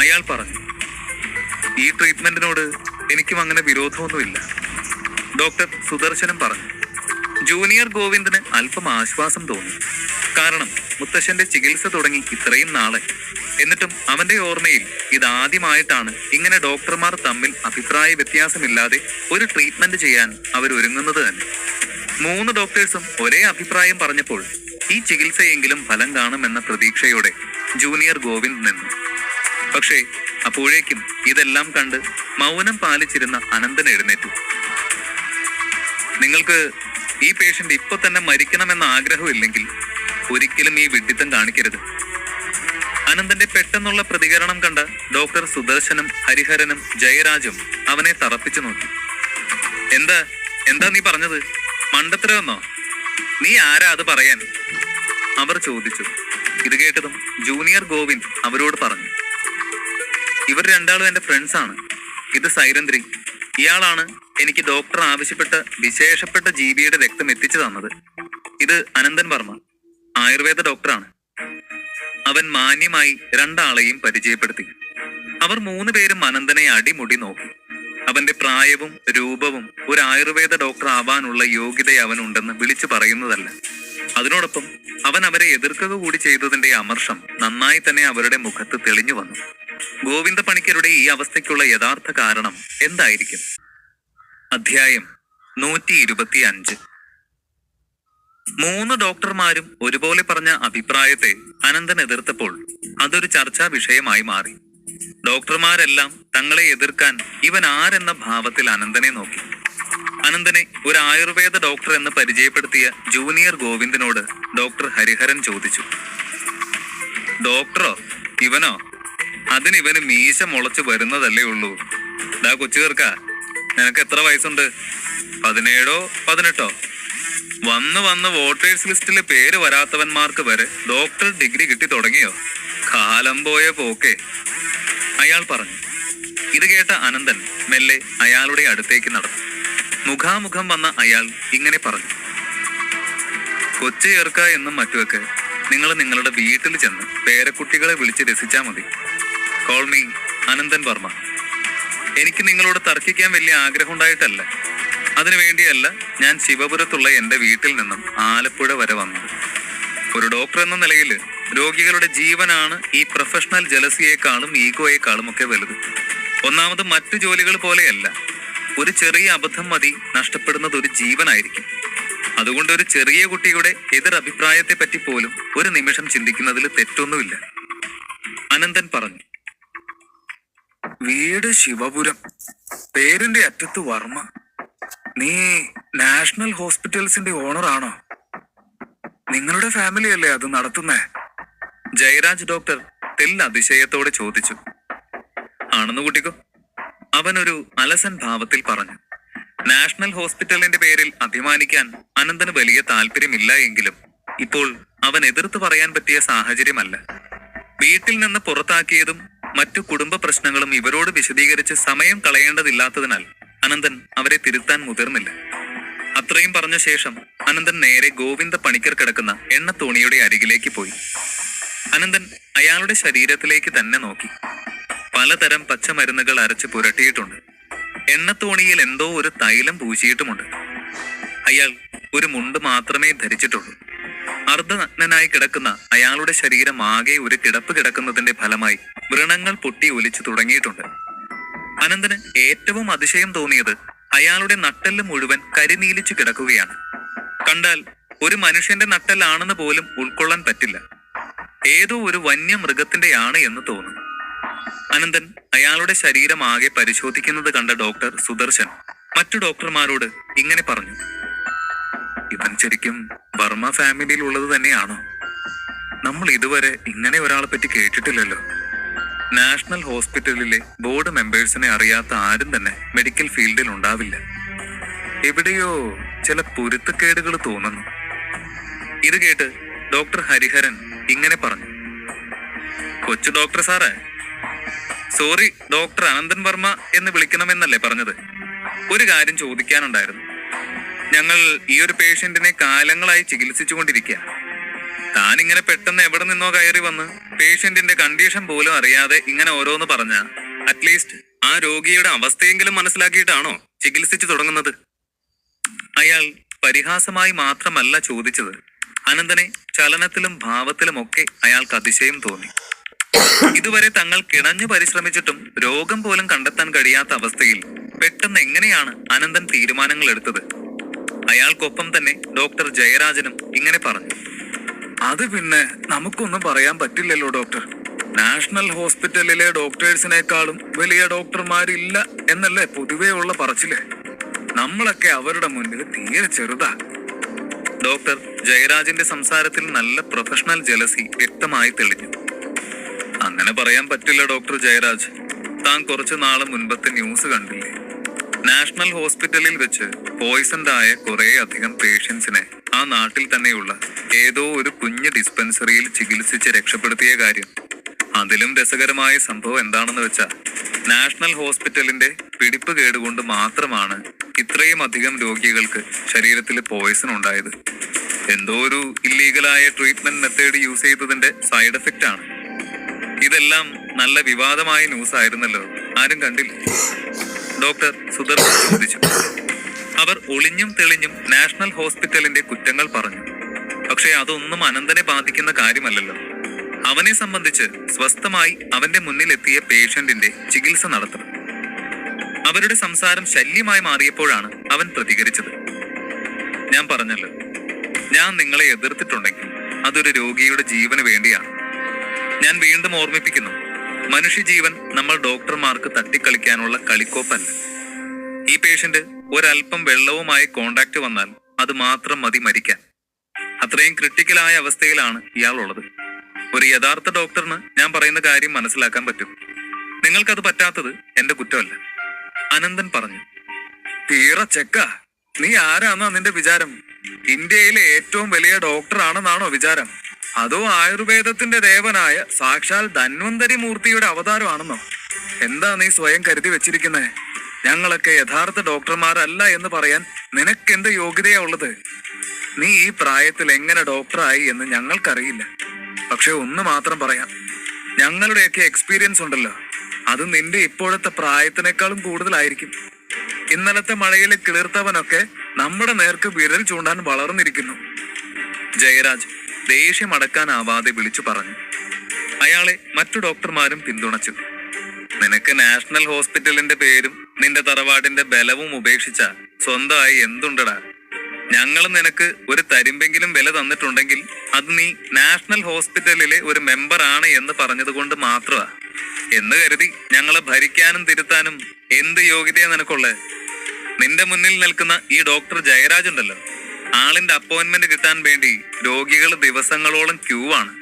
അയാൾ പറഞ്ഞു. ഈ ട്രീറ്റ്മെന്റിനോട് എനിക്കും അങ്ങനെ വിരോധമൊന്നുമില്ല, ഡോക്ടർ സുദർശനം പറഞ്ഞു. ജൂനിയർ ഗോവിന്ദന് അല്പം ആശ്വാസം തോന്നി. കാരണം മുത്തശ്ശന്റെ ചികിത്സ തുടങ്ങി ഇത്രയും നാളെ, എന്നിട്ടും അവന്റെ ഓർമ്മയിൽ ഇതാദ്യമായിട്ടാണ് ഇങ്ങനെ ഡോക്ടർമാർ തമ്മിൽ അഭിപ്രായ വ്യത്യാസമില്ലാതെ ഒരു ട്രീറ്റ്മെന്റ് ചെയ്യാൻ അവരൊരുങ്ങുന്നത് തന്നെ. 3 ഡോക്ടേഴ്സും ഒരേ അഭിപ്രായം പറഞ്ഞപ്പോൾ ഈ ചികിത്സയെങ്കിലും ഫലം കാണുമെന്ന പ്രതീക്ഷയോടെ ജൂനിയർ ഗോവിന്ദ് നിന്നു. പക്ഷേ അപ്പോഴേക്കും ഇതെല്ലാം കണ്ട് മൗനം പാലിച്ചിരുന്ന അനന്തൻ എഴുന്നേറ്റു. നിങ്ങൾക്ക് ഈ പേഷ്യന്റ് ഇപ്പൊ തന്നെ മരിക്കണമെന്ന ആഗ്രഹമില്ലെങ്കിൽ ഒരിക്കലും ഈ വിഡ്ഢിത്തം കാണിക്കരുത്. അനന്തന്റെ പെട്ടെന്നുള്ള പ്രതികരണം കണ്ട ഡോക്ടർ സുദർശനും ഹരിഹരനും ജയരാജും അവനെ തറപ്പിച്ചു നോക്കി. എന്താ നീ പറഞ്ഞത്? മണ്ടത്തരമെന്നോ? നീ ആരാ അത് പറയാൻ? അവർ ചോദിച്ചു. ഇത് കേട്ടതും ജൂനിയർ ഗോവിന്ദ് അവരോട് പറഞ്ഞു. ഇവർ രണ്ടാളും എന്റെ ഫ്രണ്ട്സ് ആണ്. ഇത് സൈരന്ദ്രി. ഇയാളാണ് എനിക്ക് ഡോക്ടർ ആവശ്യപ്പെട്ട വിശേഷപ്പെട്ട ജീവിയുടെ രക്തം എത്തിച്ചു തന്നത്. ഇത് അനന്തൻ വർമ്മ, ആയുർവേദ ഡോക്ടറാണ്. അവൻ മാന്യമായി 2 ആളെയും പരിചയപ്പെടുത്തി. അവർ 3 പേരും അനന്തനെ അടിമുടി നോക്കി. അവന്റെ പ്രായവും രൂപവും ഒരു ആയുർവേദ ഡോക്ടർ ആവാനുള്ള യോഗ്യത അവനുണ്ടെന്ന് വിളിച്ചു പറയുന്നതല്ല. അതിനോടൊപ്പം അവൻ അവരെ എതിർക്കുക കൂടി ചെയ്തതിന്റെ അമർഷം നന്നായി തന്നെ അവരുടെ മുഖത്ത് തെളിഞ്ഞു വന്നു. ഗോവിന്ദ പണിക്കരുടെ ഈ അവസ്ഥയ്ക്കുള്ള യഥാർത്ഥ കാരണം എന്തായിരിക്കും? അധ്യായം 125. 3 ഡോക്ടർമാരും ഒരുപോലെ പറഞ്ഞ അഭിപ്രായത്തെ അനന്തൻ എതിർത്തപ്പോൾ അതൊരു ചർച്ചാ വിഷയമായി മാറി. ഡോക്ടർമാരെല്ലാം തങ്ങളെ എതിർക്കാൻ ഇവൻ ആരെന്ന ഭാവത്തിൽ അനന്തനെ നോക്കി. അനന്തനെ ഒരു ആയുർവേദ ഡോക്ടർ എന്ന് പരിചയപ്പെടുത്തിയ ജൂനിയർ ഗോവിന്ദനോട് ഡോക്ടർ ഹരിഹരൻ ചോദിച്ചു. ഡോക്ടറോ? ഇവനോ? അതിനിവന് മീശ മുളച്ച് വരുന്നതല്ലേ ഉള്ളൂ. ഡാ കൊച്ചു ചേർക്ക, നിനക്ക് എത്ര വയസ്സുണ്ട്? 17 18? വന്ന് വന്ന് വോട്ടേഴ്സ് ലിസ്റ്റിൽ പേര് വരാത്തവന്മാർക്ക് വരെ ഡോക്ടർ ഡിഗ്രി കിട്ടി തുടങ്ങിയോ? കാലം പോയ പോക്കേ, അയാൾ പറഞ്ഞു. ഇത് കേട്ട അനന്തൻ മെല്ലെ അയാളുടെ അടുത്തേക്ക് നടന്നു. മുഖാമുഖം വന്ന അയാൾ ഇങ്ങനെ പറഞ്ഞു. കൊച്ചു ചേർക്ക എന്നും മറ്റുമൊക്കെ നിങ്ങൾ നിങ്ങളുടെ വീട്ടിൽ ചെന്ന് പേരക്കുട്ടികളെ വിളിച്ച് രസിച്ചാൽ മതി. Call me Ananthan Varma. എനിക്ക് നിങ്ങളോട് തർക്കിക്കാൻ വലിയ ആഗ്രഹം ഉണ്ടായിട്ടല്ല. അതിനുവേണ്ടിയല്ല ഞാൻ ശിവപുരത്തുള്ള എൻ്റെ വീട്ടിൽ നിന്നും ആലപ്പുഴ വരെ വന്നത്. ഒരു ഡോക്ടർ എന്ന നിലയിൽ രോഗികളുടെ ജീവനാണ് ഈ പ്രൊഫഷണൽ ജലസിയേക്കാളും ഈഗോയേക്കാളും ഒക്കെ വലുത്. ഒന്നാമത് മറ്റു ജോലികൾ പോലെയല്ല. ഒരു ചെറിയ അബദ്ധം മതി നഷ്ടപ്പെടുന്നത് ഒരു ജീവനായിരിക്കും. അതുകൊണ്ട് ഒരു ചെറിയ കുട്ടിയുടെ എതിരഭിപ്രായത്തെ പറ്റി പോലും ഒരു നിമിഷം ചിന്തിക്കുന്നതിൽ തെറ്റൊന്നുമില്ല. അനന്തൻ പറഞ്ഞു. വീട് ശിവപുരം, പേരിന്റെ അറ്റത്ത് വർമ്മ. നീ നാഷണൽ ഹോസ്പിറ്റൽസിന്റെ ഓണറാണോ? നിങ്ങളുടെ ഫാമിലി അല്ലേ അത് നടത്തുന്നേ? ജയരാജ് ഡോക്ടർ അതിശയത്തോടെ ചോദിച്ചു. ആണെന്ന് കൂട്ടിക്കോ, അവനൊരു അലസൻ ഭാവത്തിൽ പറഞ്ഞു. നാഷണൽ ഹോസ്പിറ്റലിന്റെ പേരിൽ അഭിമാനിക്കാൻ അനന്തന് വലിയ താല്പര്യമില്ല എങ്കിലും ഇപ്പോൾ അവൻ എതിർത്ത് പറയാൻ പറ്റിയ സാഹചര്യമല്ല. വീട്ടിൽ നിന്ന് പുറത്താക്കിയതും മറ്റു കുടുംബ പ്രശ്നങ്ങളും ഇവരോട് വിശദീകരിച്ച് സമയം കളയേണ്ടതില്ലാത്തതിനാൽ അനന്തൻ അവരെ തിരുത്താൻ മുതിർന്നില്ല. അത്രയും പറഞ്ഞ ശേഷം അനന്തൻ നേരെ ഗോവിന്ദ പണിക്കർ കിടക്കുന്ന എണ്ണത്തോണിയുടെ അരികിലേക്ക് പോയി. അനന്തൻ അയാളുടെ ശരീരത്തിലേക്ക് തന്നെ നോക്കി. പലതരം പച്ചമരുന്നുകൾ അരച്ച് പുരട്ടിയിട്ടുണ്ട്. എണ്ണത്തോണിയിൽ എന്തോ ഒരു തൈലം പൂശിയിട്ടുമുണ്ട്. അയാൾ ഒരു മുണ്ട് മാത്രമേ ധരിച്ചിട്ടുള്ളൂ. അർദ്ധനഗ്നനായി കിടക്കുന്ന അയാളുടെ ശരീരം ആകെ ഒരു കിടപ്പ് കിടക്കുന്നതിന്റെ ഫലമായി വ്രണങ്ങൾ പൊട്ടി ഒലിച്ചു തുടങ്ങിയിട്ടുണ്ട്. അനന്തന് ഏറ്റവും അതിശയം തോന്നിയത് അയാളുടെ നട്ടെല്ല് മുഴുവൻ കരിനീലിച്ചു കിടക്കുകയാണ്. കണ്ടാൽ ഒരു മനുഷ്യന്റെ നട്ടെല്ലാണെന്ന് പോലും ഉൾക്കൊള്ളാൻ പറ്റില്ല. ഏതോ ഒരു വന്യമൃഗത്തിന്റെയാണ് എന്ന് തോന്നും. അനന്തൻ അയാളുടെ ശരീരം ആകെ പരിശോധിക്കുന്നത് കണ്ട ഡോക്ടർ സുദർശൻ മറ്റു ഡോക്ടർമാരോട് ഇങ്ങനെ പറഞ്ഞു. ഇവൻ ശരിക്കും വർമ്മ ഫാമിലിയിൽ ഉള്ളത് തന്നെയാണോ? നമ്മൾ ഇതുവരെ ഇങ്ങനെ ഒരാളെ പറ്റി കേട്ടിട്ടില്ലല്ലോ. നാഷണൽ ഹോസ്പിറ്റലിലെ ബോർഡ് മെമ്പേഴ്സിനെ അറിയാത്ത ആരും തന്നെ മെഡിക്കൽ ഫീൽഡിൽ ഉണ്ടാവില്ല. എവിടെയോ ചില പൊരുത്തക്കേടുകൾ തോന്നുന്നു. ഇത് കേട്ട് ഡോക്ടർ ഹരിഹരൻ ഇങ്ങനെ പറഞ്ഞു. കൊച്ചു ഡോക്ടർ സാറേ, സോറി, ഡോക്ടർ അനന്തൻ വർമ്മ എന്ന് വിളിക്കണമെന്നല്ലേ പറഞ്ഞത്? ഒരു കാര്യം ചോദിക്കാനുണ്ടായിരുന്നു. ഞങ്ങൾ ഈ ഒരു പേഷ്യന്റിനെ കാലങ്ങളായി ചികിത്സിച്ചു കൊണ്ടിരിക്കുക. താൻ ഇങ്ങനെ പെട്ടെന്ന് എവിടെ നിന്നോ കയറി വന്ന് പേഷ്യന്റിന്റെ കണ്ടീഷൻ പോലും അറിയാതെ ഇങ്ങനെ ഓരോന്ന് പറഞ്ഞ അറ്റ്ലീസ്റ്റ് ആ രോഗിയുടെ അവസ്ഥയെങ്കിലും മനസ്സിലാക്കിയിട്ടാണോ ചികിത്സിച്ചു തുടങ്ങുന്നത്? അയാൾ പരിഹാസമായി മാത്രമല്ല ചോദിച്ചത്. അനന്തനെ ചലനത്തിലും ഭാവത്തിലും ഒക്കെ അയാൾക്ക് അതിശയം തോന്നി. ഇതുവരെ തങ്ങൾ കിണഞ്ഞു പരിശ്രമിച്ചിട്ടും രോഗം പോലും കണ്ടെത്താൻ കഴിയാത്ത അവസ്ഥയിൽ പെട്ടെന്ന് എങ്ങനെയാണ് അനന്തൻ തീരുമാനങ്ങൾ എടുത്തത്? അയാൾക്കൊപ്പം തന്നെ ഡോക്ടർ ജയരാജനും ഇങ്ങനെ പറഞ്ഞു. അത് പിന്നെ നമുക്കൊന്നും പറയാൻ പറ്റില്ലല്ലോ ഡോക്ടർ. നാഷണൽ ഹോസ്പിറ്റലിലെ ഡോക്ടേഴ്സിനേക്കാളും വലിയ ഡോക്ടർമാരില്ല എന്നല്ലേ പൊതുവേ ഉള്ള പറച്ചില്. നമ്മളൊക്കെ അവരുടെ മുന്നിൽ തീരെ ചെറുതാ. ഡോക്ടർ ജയരാജിന്റെ സംസാരത്തിൽ നല്ല പ്രൊഫഷണൽ ജലസി വ്യക്തമായി തെളിഞ്ഞു. അങ്ങനെ പറയാൻ പറ്റില്ല ഡോക്ടർ ജയരാജ്. താൻ കുറച്ചു നാള് മുൻപത്തെ ന്യൂസ് കണ്ടില്ലേ? നാഷണൽ ഹോസ്പിറ്റലിൽ വെച്ച് പോയിസൺഡ് ആയ കുറെ അധികം പേഷ്യൻസിനെ ആ നാട്ടിൽ തന്നെയുള്ള ഏതോ ഒരു കുഞ്ഞു ഡിസ്പെൻസറിയിൽ ചികിത്സിച്ച് രക്ഷപ്പെടുത്തിയ കാര്യം. അതിലും രസകരമായ സംഭവം എന്താണെന്ന് വെച്ചാൽ നാഷണൽ ഹോസ്പിറ്റലിന്റെ പിടിപ്പ് കേടുകൊണ്ട് മാത്രമാണ് ഇത്രയും അധികം രോഗികൾക്ക് ശരീരത്തിൽ പോയിസൺ ഉണ്ടായത്. എന്തോ ഒരു ഇല്ലീഗലായ ട്രീറ്റ്മെന്റ് മെത്തേഡ് യൂസ് ചെയ്തതിന്റെ സൈഡ് എഫക്റ്റ് ആണ്. ഇതെല്ലാം നല്ല വിവാദമായ ന്യൂസ് ആയിരുന്നല്ലോ, ആരും കണ്ടില്ല? ഡോക്ടർ സുദർശൻ ചോദിച്ചു. അവർ ഒളിഞ്ഞും തെളിഞ്ഞും നാഷണൽ ഹോസ്പിറ്റലിന്റെ കുറ്റങ്ങൾ പറഞ്ഞു. പക്ഷെ അതൊന്നും അനന്തനെ ബാധിക്കുന്ന കാര്യമല്ലല്ലോ. അവനെ സംബന്ധിച്ച് സ്വസ്ഥമായി അവന്റെ മുന്നിലെത്തിയ പേഷ്യന്റിന്റെ ചികിത്സ നടത്തണം. അവരുടെ സംസാരം ശല്യമായി മാറിയപ്പോഴാണ് അവൻ പ്രതികരിച്ചത്. ഞാൻ പറഞ്ഞല്ലോ, ഞാൻ നിങ്ങളെ എതിർത്തിട്ടുണ്ടെങ്കിൽ അതൊരു രോഗിയുടെ ജീവന് വേണ്ടിയാണ്. ഞാൻ വീണ്ടും ഓർമ്മിപ്പിക്കുന്നു, മനുഷ്യജീവൻ നമ്മൾ ഡോക്ടർമാർക്ക് തട്ടിക്കളിക്കാനുള്ള കളിക്കോപ്പല്ല. ഈ പേഷ്യന്റ് ഒരല്പം വെള്ളവുമായി കോണ്ടാക്ട് വന്നാൽ അത് മാത്രം മതി മരിക്കാൻ. അത്രയും ക്രിട്ടിക്കലായ അവസ്ഥയിലാണ് ഇയാൾ ഉള്ളത്. ഒരു യഥാർത്ഥ ഡോക്ടറിന് ഞാൻ പറയുന്ന കാര്യം മനസ്സിലാക്കാൻ പറ്റും. നിങ്ങൾക്കത് പറ്റാത്തത് എന്റെ കുറ്റമല്ല. അനന്തൻ പറഞ്ഞു. തീറ ചെക്ക, നീ ആരാന്നാ നിന്റെ വിചാരം? ഇന്ത്യയിലെ ഏറ്റവും വലിയ ഡോക്ടറാണെന്നാണോ വിചാരം? അതോ ആയുർവേദത്തിന്റെ ദേവനായ സാക്ഷാൽ ധന്വന്തരി മൂർത്തിയുടെ അവതാരമാണെന്നോ? എന്താ നീ സ്വയം കരുതി വെച്ചിരിക്കുന്നേ? ഞങ്ങളൊക്കെ യഥാർത്ഥ ഡോക്ടർമാരല്ല എന്ന് പറയാൻ നിനക്കെന്ത് യോഗ്യതയാ ഉള്ളത്? നീ ഈ പ്രായത്തിൽ എങ്ങനെ ഡോക്ടറായി എന്ന് ഞങ്ങൾക്കറിയില്ല. പക്ഷെ ഒന്ന് മാത്രം പറയാം, ഞങ്ങളുടെയൊക്കെ എക്സ്പീരിയൻസ് ഉണ്ടല്ലോ, അത് നിന്റെ ഇപ്പോഴത്തെ പ്രായത്തിനേക്കാളും കൂടുതലായിരിക്കും. ഇന്നലത്തെ മഴയിൽ കിളിർത്തവനൊക്കെ നമ്മുടെ നേർക്ക് വിരൽ ചൂണ്ടാൻ വളർന്നിരിക്കുന്നു. ജയരാജ് ദേഷ്യമടക്കാനാവാതെ വിളിച്ചു പറഞ്ഞു. അയാളെ മറ്റു ഡോക്ടർമാരും പിന്തുണച്ചു. നിനക്ക് നാഷണൽ ഹോസ്പിറ്റലിന്റെ പേരും നിന്റെ തറവാടിന്റെ ബലവും ഉപേക്ഷിച്ച സ്വന്തമായി എന്തുണ്ടടാ? ഞങ്ങൾ നിനക്ക് ഒരു തരിമ്പെങ്കിലും വില തന്നിട്ടുണ്ടെങ്കിൽ അത് നീ നാഷണൽ ഹോസ്പിറ്റലിലെ ഒരു മെമ്പർ ആണ് എന്ന് പറഞ്ഞത് കൊണ്ട് മാത്രമാ. എന്ന് കരുതി ഞങ്ങളെ ഭരിക്കാനും തിരുത്താനും എന്ത് യോഗ്യതയാ നിനക്കുള്ളത്? നിന്റെ മുന്നിൽ നിൽക്കുന്ന ഈ ഡോക്ടർ ജയരാജ് ഉണ്ടല്ലോ, ആളിന്റെ അപ്പോയിന്റ്മെന്റ് കിട്ടാൻ വേണ്ടി രോഗികൾ ദിവസങ്ങളോളം ക്യൂ ആണ്.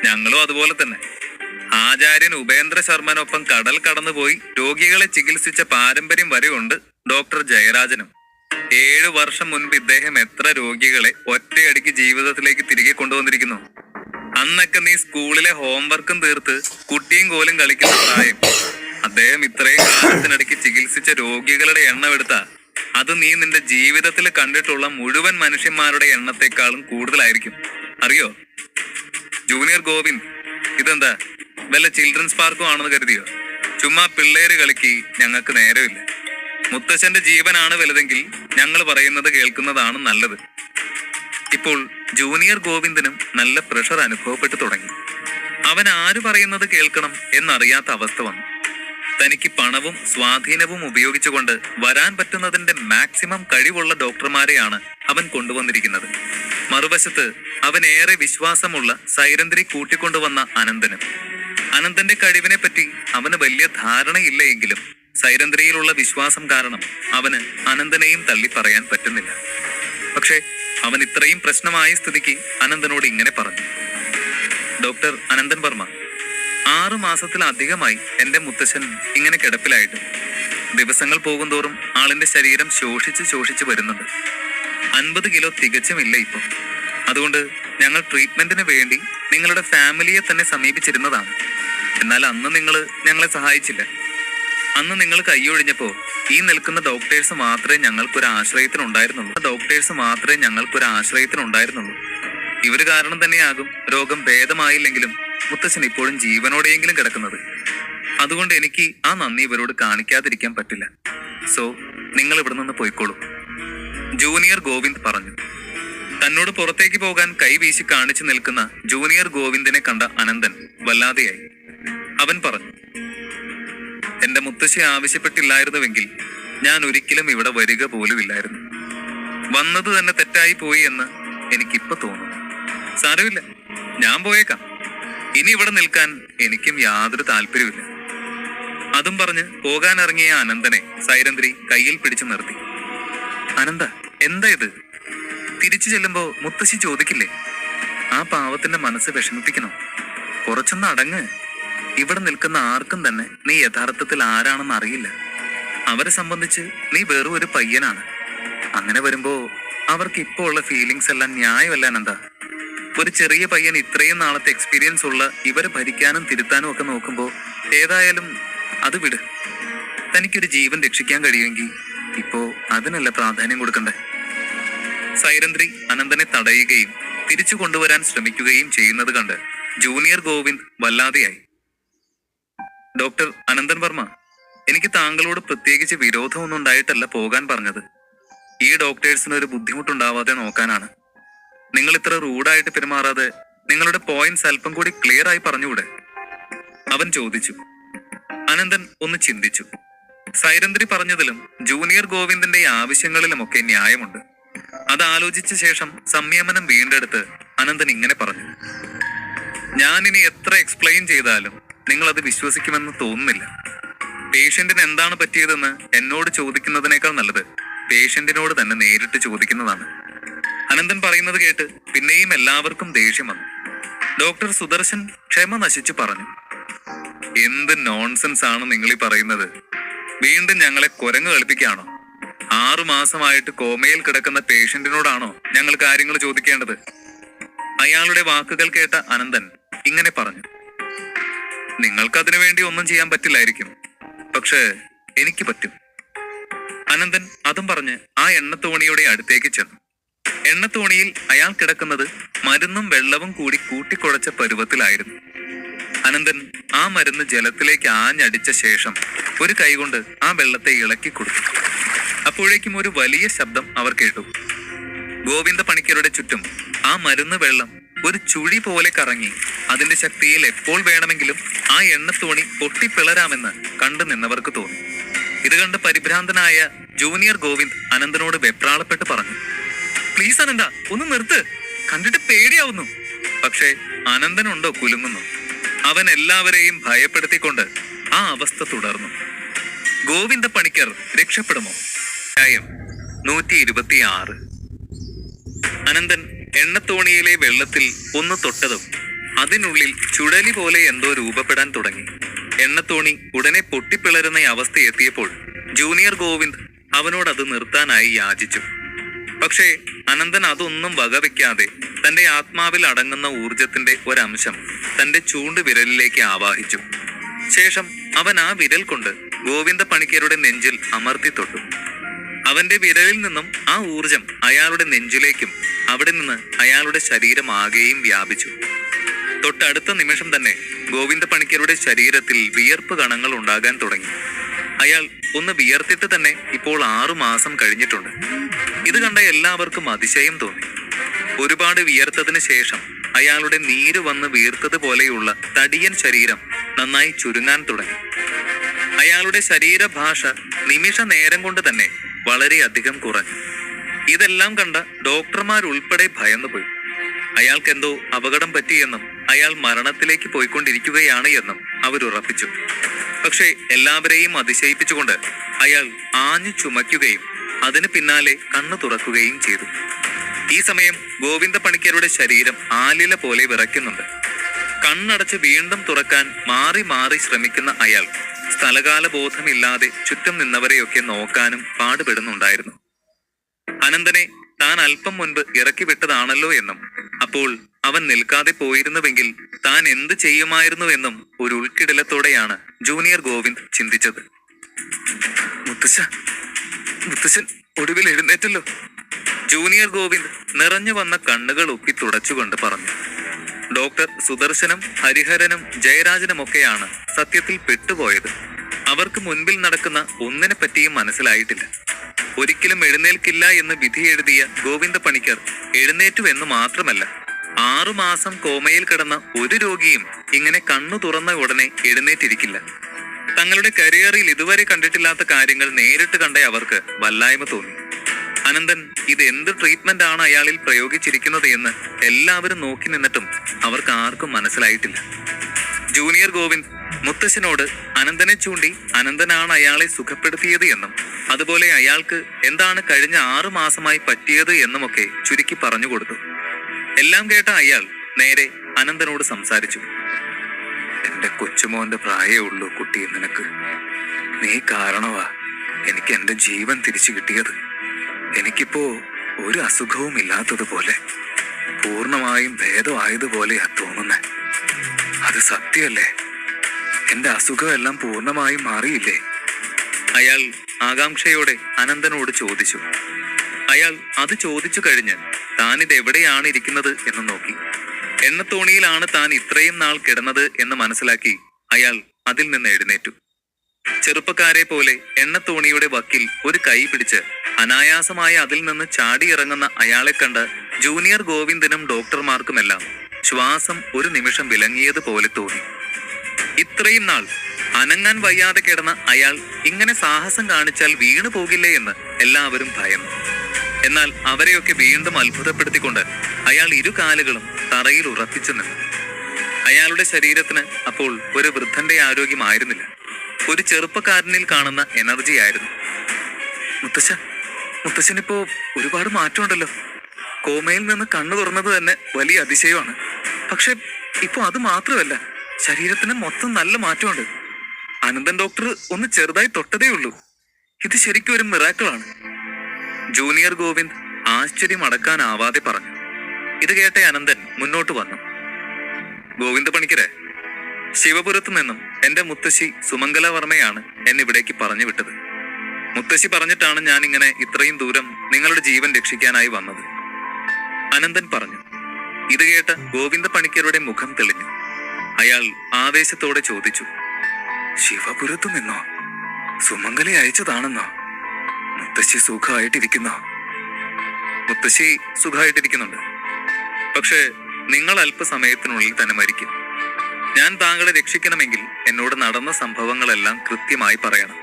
ഞങ്ങളും അതുപോലെ തന്നെ. ആചാര്യൻ ഉപേന്ദ്ര ശർമ്മനൊപ്പം കടൽ കടന്നുപോയി രോഗികളെ ചികിത്സിച്ച പാരമ്പര്യം വരെയുണ്ട് ഡോക്ടർ ജയരാജനും. 7 വർഷം മുൻപ് ഇദ്ദേഹം എത്ര രോഗികളെ ഒറ്റയടിക്ക് ജീവിതത്തിലേക്ക് തിരികെ കൊണ്ടുവന്നിരിക്കുന്നു. അന്നൊക്കെ നീ സ്കൂളിലെ ഹോംവർക്കും തീർത്ത് കുട്ടിയും കോലും കളിക്കുന്ന പ്രായം. അദ്ദേഹം ഇത്രയും കാലത്തിനിടയ്ക്ക് ചികിത്സിച്ച രോഗികളുടെ എണ്ണം എടുത്താ അത് നീ നിന്റെ ജീവിതത്തിൽ കണ്ടിട്ടുള്ള മുഴുവൻ മനുഷ്യന്മാരുടെ എണ്ണത്തെക്കാളും കൂടുതലായിരിക്കും. അറിയോ ജൂനിയർ ഗോവിന്ദ്? ഇതെന്താ വല്ല ചിൽഡ്രൻസ് പാർക്കും ആണെന്ന് കരുതിയോ? ചുമ്മാ പിള്ളേര് കളിക്ക് ഞങ്ങൾക്ക് നേരമില്ല. മുത്തശ്ശന്റെ ജീവനാണ് വലുതെങ്കിൽ ഞങ്ങൾ പറയുന്നത് കേൾക്കുന്നതാണ് നല്ലത്. ഇപ്പോൾ ജൂനിയർ ഗോവിന്ദനും നല്ല പ്രഷർ അനുഭവപ്പെട്ടു തുടങ്ങി. അവൻ ആര് പറയുന്നത് കേൾക്കണം എന്നറിയാത്ത അവസ്ഥ വന്നു. തനിക്ക് പണവും സ്വാധീനവും ഉപയോഗിച്ചുകൊണ്ട് വരാൻ പറ്റുന്നതിന്റെ മാക്സിമം കഴിവുള്ള ഡോക്ടർമാരെയാണ് അവൻ കൊണ്ടുവന്നിരിക്കുന്നത്. മറുവശത്ത് അവൻ ഏറെ വിശ്വാസമുള്ള സൈരന്ധ്രി കൂട്ടിക്കൊണ്ടുവന്ന അനന്തന്റെ കഴിവിനെ പറ്റി അവന് വലിയ ധാരണയില്ല എങ്കിലും സൈരന്ധ്രിയിലുള്ള വിശ്വാസം കാരണം അവന് അനന്തനെയും തള്ളി പറയാൻ പറ്റുന്നില്ല. പക്ഷെ അവൻ ഇത്രയും പ്രശ്നമായ സ്ഥിതിക്ക് അനന്തനോട് ഇങ്ങനെ പറഞ്ഞു. ഡോക്ടർ അനന്തൻ വർമ്മ, 6 മാസത്തിലധികമായി എന്റെ മുത്തശ്ശൻ ഇങ്ങനെ കിടപ്പിലായിട്ട്. ദിവസങ്ങൾ പോകുന്തോറും ആളിന്റെ ശരീരം ശോഷിച്ച് വരുന്നുണ്ട്. 50 കിലോ തികച്ചുമില്ല ഇപ്പൊ. അതുകൊണ്ട് ഞങ്ങൾ ട്രീറ്റ്മെന്റിന് വേണ്ടി നിങ്ങളുടെ ഫാമിലിയെ തന്നെ സമീപിച്ചിരുന്നതാണ്. എന്നാൽ അന്ന് നിങ്ങൾ ഞങ്ങളെ സഹായിച്ചില്ല. അന്ന് നിങ്ങൾ കൈയൊഴിഞ്ഞപ്പോ ഈ നിൽക്കുന്ന ഡോക്ടേഴ്സ് മാത്രമേ ഞങ്ങൾക്കൊരു ആശ്രയത്തിനുണ്ടായിരുന്നുള്ളൂ. ഇവര് കാരണം തന്നെയാകും രോഗം ഭേദമായില്ലെങ്കിലും മുത്തശ്ശൻ ഇപ്പോഴും ജീവനോടെയെങ്കിലും കിടക്കുന്നത്. അതുകൊണ്ട് എനിക്ക് ആ നന്ദി ഇവരോട് കാണിക്കാതിരിക്കാൻ പറ്റില്ല. സോ നിങ്ങൾ ഇവിടെ നിന്ന് പോയിക്കോളൂ. ജൂനിയർ ഗോവിന്ദ് പറഞ്ഞു. തന്നോട് പുറത്തേക്ക് പോകാൻ കൈവീശി കാണിച്ചു നിൽക്കുന്ന ജൂനിയർ ഗോവിന്ദിനെ കണ്ട അനന്തൻ വല്ലാതെയായി. അവൻ പറഞ്ഞു, എന്റെ മുത്തശ്ശി ആവശ്യപ്പെട്ടില്ലായിരുന്നുവെങ്കിൽ ഞാൻ ഒരിക്കലും ഇവിടെ വരിക പോലുമില്ലായിരുന്നു. വന്നത് തന്നെ തെറ്റായി പോയി എന്ന് എനിക്കിപ്പോ തോന്നുന്നു. സാരമില്ല, ഞാൻ പോയേക്കാം. ഇനി ഇവിടെ നിൽക്കാൻ എനിക്കും യാതൊരു താല്പര്യമില്ല. അതും പറഞ്ഞ് പോകാനിറങ്ങിയ അനന്തനെ സൈരന്ധ്രി കയ്യിൽ പിടിച്ചു നിർത്തി. അനന്ത, എന്താ ഇത്? തിരിച്ചു ചെല്ലുമ്പോ മുത്തശ്ശി ചോദിക്കില്ലേ? ആ പാവത്തിന്റെ മനസ്സ് വിഷമിപ്പിക്കണോ? കുറച്ചൊന്ന് അടങ്ങ്. ഇവിടെ നിൽക്കുന്ന ആർക്കും തന്നെ നീ യഥാർത്ഥത്തിൽ ആരാണെന്ന് അറിയില്ല. അവരെ സംബന്ധിച്ച് നീ വെറും ഒരു പയ്യനാണ്. അങ്ങനെ വരുമ്പോ അവർക്ക് ഇപ്പോ ഉള്ള ഫീലിങ്സ് എല്ലാം ന്യായമല്ല അനന്ത. ഒരു ചെറിയ പയ്യൻ ഇത്രയും നാളത്തെ എക്സ്പീരിയൻസ് ഉള്ള ഇവരെ ഭരിക്കാനും തിരുത്താനും ഒക്കെ നോക്കുമ്പോ ഏതായാലും അത് വിട്. തനിക്കൊരു ജീവൻ രക്ഷിക്കാൻ കഴിയുമെങ്കിൽ ഇപ്പോ അതിനല്ല പ്രാധാന്യം കൊടുക്കണ്ടേ? സൈരന്ധ്രി അനന്തനെ തടയുകയും തിരിച്ചു കൊണ്ടുവരാൻ ശ്രമിക്കുകയും ചെയ്യുന്നത് കണ്ട് ജൂനിയർ ഗോവിന്ദ് വല്ലാതെയായി. ഡോക്ടർ അനന്തൻ വർമ്മ, എനിക്ക് താങ്കളോട് പ്രത്യേകിച്ച് വിരോധമൊന്നും ഉണ്ടായിട്ടല്ല പോകാൻ പറഞ്ഞത്. ഈ ഡോക്ടേഴ്സിന് ഒരു ബുദ്ധിമുട്ടുണ്ടാവാതെ നോക്കാനാണ്. നിങ്ങൾ ഇത്ര റൂഡായിട്ട് പെരുമാറാതെ നിങ്ങളുടെ പോയിന്റ്സ് അല്പം കൂടി ക്ലിയർ ആയി പറഞ്ഞുകൂടെ? അവൻ ചോദിച്ചു. അനന്തൻ ഒന്ന് ചിന്തിച്ചു. സൈരന്ധ്രി പറഞ്ഞതിലും ജൂനിയർ ഗോവിന്ദിന്റെ ആവശ്യങ്ങളിലുമൊക്കെ ന്യായമുണ്ട്. അത് ആലോചിച്ച ശേഷം സംയമനം വീണ്ടെടുത്ത് അനന്തൻ ഇങ്ങനെ പറഞ്ഞു. ഞാനിനി എത്ര എക്സ്പ്ലെയിൻ ചെയ്താലും നിങ്ങൾ അത് വിശ്വസിക്കുമെന്ന് തോന്നുന്നില്ല. പേഷ്യന്റിന് എന്താണ് പറ്റിയതെന്ന് എന്നോട് ചോദിക്കുന്നതിനേക്കാൾ നല്ലത് പേഷ്യന്റിനോട് തന്നെ നേരിട്ട് ചോദിക്കുന്നതാണ്. അനന്തൻ പറയുന്നത് കേട്ട് പിന്നെയും എല്ലാവർക്കും ദേഷ്യം വന്നു. ഡോക്ടർ സുദർശൻ ക്ഷമ നശിച്ചു പറഞ്ഞു. എന്ത് നോൺസെൻസ് ആണ് നിങ്ങളീ പറയുന്നത്? വീണ്ടും ഞങ്ങളെ കുരങ്ങ് കളിപ്പിക്കുകയാണോ? 6 മാസമായിട്ട് കോമയിൽ കിടക്കുന്ന പേഷ്യന്റിനോടാണോ ഞങ്ങൾ കാര്യങ്ങൾ ചോദിക്കേണ്ടത്? അയാളുടെ വാക്കുകൾ കേട്ട അനന്തൻ ഇങ്ങനെ പറഞ്ഞു. നിങ്ങൾക്കതിനു വേണ്ടി ഒന്നും ചെയ്യാൻ പറ്റില്ലായിരിക്കും, പക്ഷേ എനിക്ക് പറ്റും. അനന്തൻ അതും പറഞ്ഞ് ആ എണ്ണത്തോണിയുടെ അടുത്തേക്ക് ചെന്നു. എണ്ണത്തോണിയിൽ അയാൾ കിടക്കുന്നത് മരുന്നും വെള്ളവും കൂടി കൂട്ടിക്കുഴച്ച പരുവത്തിലായിരുന്നു. അനന്തൻ ആ മരുന്ന് ജലത്തിലേക്ക് ആഞ്ഞടിച്ച ശേഷം ഒരു കൈകൊണ്ട് ആ വെള്ളത്തെ ഇളക്കി കൊടുത്തു. അപ്പോഴേക്കും ഒരു വലിയ ശബ്ദം അവർ കേട്ടു. ഗോവിന്ദ പണിക്കരുടെ ചുറ്റും ആ മരുന്ന് വെള്ളം ഒരു ചുഴി പോലെ കറങ്ങി അതിന്റെ ശക്തിയിൽ എപ്പോൾ വേണമെങ്കിലും ആ എണ്ണത്തോണി പൊട്ടിപ്പിളരാമെന്ന് കണ്ടു നിന്നവർക്ക് തോന്നി. ഇത് കണ്ട് പരിഭ്രാന്തനായ ജൂനിയർ ഗോവിന്ദ് അനന്തനോട് വെപ്രാളപ്പെട്ട് പറഞ്ഞു, പ്ലീസ് അനന്ത, ഒന്ന് നിർത്ത്, കണ്ടിട്ട് പേടിയാവുന്നു. പക്ഷേ അനന്തനുണ്ടോ കുലുങ്ങുന്നു. അവൻ എല്ലാവരെയും ഭയപ്പെടുത്തിക്കൊണ്ട് ആ അവസ്ഥ തുടർന്നു. ഗോവിന്ദ പണിക്കർ രക്ഷപ്പെടുമോ? 126. അനന്തൻ എണ്ണത്തോണിയിലെ വെള്ളത്തിൽ ഒന്ന് തൊട്ടതും അതിനുള്ളിൽ ചുഴലി പോലെ എന്തോ രൂപപ്പെടാൻ തുടങ്ങി. എണ്ണത്തോണി ഉടനെ പൊട്ടിപ്പിളരുന്ന അവസ്ഥ എത്തിയപ്പോൾ ജൂനിയർ ഗോവിന്ദ് അവനോട് അത് നിർത്താനായി യാചിച്ചു. പക്ഷേ അനന്തൻ അതൊന്നും വകവെക്കാതെ തന്റെ ആത്മാവിൽ അടങ്ങുന്ന ഊർജത്തിന്റെ ഒരംശം തന്റെ ചൂണ്ടുവിരലിലേക്ക് ആവാഹിച്ചു. ശേഷം അവൻ ആ വിരൽ കൊണ്ട് ഗോവിന്ദ പണിക്കരുടെ നെഞ്ചിൽ അമർത്തി തൊട്ടു. അവന്റെ വിരലിൽ നിന്നും ആ ഊർജം അയാളുടെ നെഞ്ചിലേക്കും അവിടെ നിന്ന് അയാളുടെ ശരീരം ആകെയും വ്യാപിച്ചു. തൊട്ടടുത്ത നിമിഷം തന്നെ ഗോവിന്ദ പണിക്കരുടെ ശരീരത്തിൽ വിയർപ്പ് കണങ്ങൾ ഉണ്ടാകാൻ തുടങ്ങി. അയാൾ ഒന്ന് വിയർത്തിട്ട് തന്നെ ഇപ്പോൾ 6 മാസം കഴിഞ്ഞിട്ടുണ്ട്. ഇത് കണ്ട എല്ലാവർക്കും അതിശയം തോന്നി. ഒരുപാട് വിയർത്തതിന് ശേഷം അയാളുടെ നീര് വന്ന് വീർത്തതുപോലെയുള്ള തടിയൻ ശരീരം നന്നായി ചുരുങ്ങാൻ തുടങ്ങി. അയാളുടെ ശരീരഭാഷ നിമിഷ നേരം കൊണ്ട് തന്നെ വളരെയധികം കുറഞ്ഞു. ഇതെല്ലാം കണ്ട ഡോക്ടർമാരുൾപ്പെടെ ഭയന്നുപോയി. അയാൾക്കെന്തോ അപകടം പറ്റിയെന്നും അയാൾ മരണത്തിലേക്ക് പോയിക്കൊണ്ടിരിക്കുകയാണ് എന്നും അവരുറപ്പിച്ചു. പക്ഷേ എല്ലാവരെയും അതിശയിപ്പിച്ചുകൊണ്ട് അയാൾ ആഞ്ഞു ചുമയ്ക്കുകയും അതിന് പിന്നാലെ കണ്ണു തുറക്കുകയും ചെയ്തു. ഈ സമയം ഗോവിന്ദ പണിക്കരുടെ ശരീരം ആലില പോലെ വിറയ്ക്കുന്നുണ്ട്. കണ്ണടച്ച് വീണ്ടും തുറക്കാൻ മാറി മാറി ശ്രമിക്കുന്ന അയാൾ സ്ഥലകാല ബോധമില്ലാതെ ചുറ്റും നിന്നവരെയൊക്കെ നോക്കാനും പാടുപെടുന്നുണ്ടായിരുന്നു. അനന്തനെ താൻ അല്പം മുൻപ് ഇറക്കി വിട്ടതാണല്ലോ എന്നും അപ്പോൾ അവൻ നിൽക്കാതെ പോയിരുന്നുവെങ്കിൽ താൻ എന്ത് ചെയ്യുമായിരുന്നുവെന്നും ഒരു ഉൾക്കിടലത്തോടെയാണ് ജൂനിയർ ഗോവിന്ദ് ചിന്തിച്ചത്. മുത്തശ്ശൻ ഒടുവിൽ എഴുന്നേറ്റല്ലോ. ജൂനിയർ ഗോവിന്ദ് നിറഞ്ഞു വന്ന കണ്ണുകൾ ഒപ്പി തുടച്ചുകൊണ്ട് പറഞ്ഞു. ഡോക്ടർ സുദർശനും ഹരിഹരനും ജയരാജനുമൊക്കെയാണ് സത്യത്തിൽ പെട്ടുപോയത്. അവർക്ക് മുൻപിൽ നടക്കുന്ന ഒന്നിനെ പറ്റിയും മനസ്സിലായിട്ടില്ല. ഒരിക്കലും എഴുന്നേൽക്കില്ല എന്ന് വിധി എഴുതിയ ഗോവിന്ദ പണിക്കർ എഴുന്നേറ്റു എന്ന് മാത്രമല്ല, 6 മാസം കോമയിൽ കിടന്ന ഒരു രോഗിയും ഇങ്ങനെ കണ്ണു തുറന്ന ഉടനെ എഴുന്നേറ്റിരിക്കില്ല. തങ്ങളുടെ കരിയറിൽ ഇതുവരെ കണ്ടിട്ടില്ലാത്ത കാര്യങ്ങൾ നേരിട്ട് കണ്ട അവർക്ക് വല്ലായ്മ തോന്നി. അനന്തൻ ഇത് എന്ത് ട്രീറ്റ്മെന്റ് ആണ് അയാളിൽ പ്രയോഗിച്ചിരിക്കുന്നത് എന്ന് എല്ലാവരും നോക്കി നിന്നിട്ടും അവർക്ക് ആർക്കും മനസ്സിലായിട്ടില്ല. ജൂനിയർ ഗോവിന്ദ് മുത്തശ്ശനോട് അനന്തനെ ചൂണ്ടി അനന്തനാണ് അയാളെ സുഖപ്പെടുത്തിയത് എന്നും അതുപോലെ അയാൾക്ക് എന്താണ് കഴിഞ്ഞ 6 മാസമായി പറ്റിയത് എന്നുമൊക്കെ ചുരുക്കി പറഞ്ഞു കൊടുത്തു. എല്ലാം കേട്ട അയാൾ നേരെ അനന്തനോട് സംസാരിച്ചു. എന്റെ കൊച്ചുമോന്റെ പ്രായേ ഉള്ളൂ കുട്ടി, നിനക്ക്. നീ കാരണവാ എനിക്ക് എന്റെ ജീവൻ തിരിച്ചു കിട്ടിയത്. എനിക്കിപ്പോ ഒരു അസുഖവും ഇല്ലാത്തതുപോലെ, പൂർണ്ണമായും ഭേദമായതുപോലെയാ തോന്നുന്നേ. അത് സത്യമല്ലേ? എന്റെ അസുഖമെല്ലാം പൂർണ്ണമായും മാറിയില്ലേ? അയാൾ ആകാംക്ഷയോടെ അനന്തനോട് ചോദിച്ചു. അയാൾ അത് ചോദിച്ചു കഴിഞ്ഞ് താനിത് എവിടെയാണ് ഇരിക്കുന്നത് എന്ന് നോക്കി. എണ്ണത്തോണിയിലാണ് താൻ ഇത്രയും നാൾ കിടന്നത് എന്ന് മനസ്സിലാക്കി അയാൾ അതിൽ നിന്ന് എഴുന്നേറ്റു. ചെറുപ്പക്കാരെ പോലെ എണ്ണത്തോണിയുടെ വക്കിൽ ഒരു കൈ പിടിച്ച് അനായാസമായി അതിൽ നിന്ന് ചാടിയിറങ്ങുന്ന അയാളെ കണ്ട് ജൂനിയർ ഗോവിന്ദനും ഡോക്ടർമാർക്കുമെല്ലാം ശ്വാസം ഒരു നിമിഷം വിലങ്ങിയതുപോലെ തോന്നി. ഇത്രയും നാൾ അനങ്ങാൻ വയ്യാതെ കിടന്ന അയാൾ ഇങ്ങനെ സാഹസം കാണിച്ചാൽ വീണു പോകില്ലേ എന്ന് എല്ലാവരും ഭയന്നു. എന്നാൽ അവരെയൊക്കെ വീണ്ടും അത്ഭുതപ്പെടുത്തിക്കൊണ്ട് അയാൾ 2 കാലുകളും തറയിൽ ഉറപ്പിച്ചു നിന്നു. അയാളുടെ ശരീരത്തിന് അപ്പോൾ ഒരു വൃദ്ധന്റെ ആരോഗ്യമായിരുന്നില്ല, ഒരു ചെറുപ്പക്കാരനിൽ കാണുന്ന എനർജി ആയിരുന്നു. മുത്തശ്ശനിപ്പോ ഒരുപാട് മാറ്റമുണ്ടല്ലോ. കോമയിൽ നിന്ന് കണ്ണു തുറന്നത് തന്നെ വലിയ അതിശയമാണ്. പക്ഷെ ഇപ്പൊ അത് മാത്രമല്ല, ശരീരത്തിന് മൊത്തം നല്ല മാറ്റമുണ്ട്. അനന്തൻ ഡോക്ടർ ഒന്ന് ചെറുതായി തൊട്ടതേ ഉള്ളൂ. ഇത് ശരിക്കും ഒരു മിറാക്കിളാണ്. ജൂനിയർ ഗോവിന്ദ് ആശ്ചര്യം അടക്കാനാവാതെ പറഞ്ഞു. ഇത് കേട്ട അനന്തൻ മുന്നോട്ട് വന്നു. ഗോവിന്ദ പണിക്കരെ, ശിവപുരത്തു നിന്നും എന്റെ മുത്തശ്ശി സുമംഗല വർമ്മയാണ് എന്നെ ഇവിടേക്ക് പറഞ്ഞു വിട്ടത്. മുത്തശ്ശി പറഞ്ഞിട്ടാണ് ഞാൻ ഇങ്ങനെ ഇത്രയും ദൂരം നിങ്ങളുടെ ജീവൻ രക്ഷിക്കാനായി വന്നത്, അനന്തൻ പറഞ്ഞു. ഇത് കേട്ട ഗോവിന്ദ പണിക്കരുടെ മുഖം തെളിഞ്ഞു. അയാൾ ആവേശത്തോടെ ചോദിച്ചു, ശിവപുരത്തു നിന്നോ? സുമംഗല അയച്ചതാണെന്നോ? മുത്തശ്ശി സുഖമായിട്ടിരിക്കുന്നോ? മുത്തശ്ശി സുഖമായിട്ടിരിക്കുന്നുണ്ട്. പക്ഷേ നിങ്ങൾ അല്പസമയത്തിനുള്ളിൽ തന്നെ മരിക്കും. ഞാൻ താങ്കളെ രക്ഷിക്കണമെങ്കിൽ എന്നോട് നടന്ന സംഭവങ്ങളെല്ലാം കൃത്യമായി പറയണം.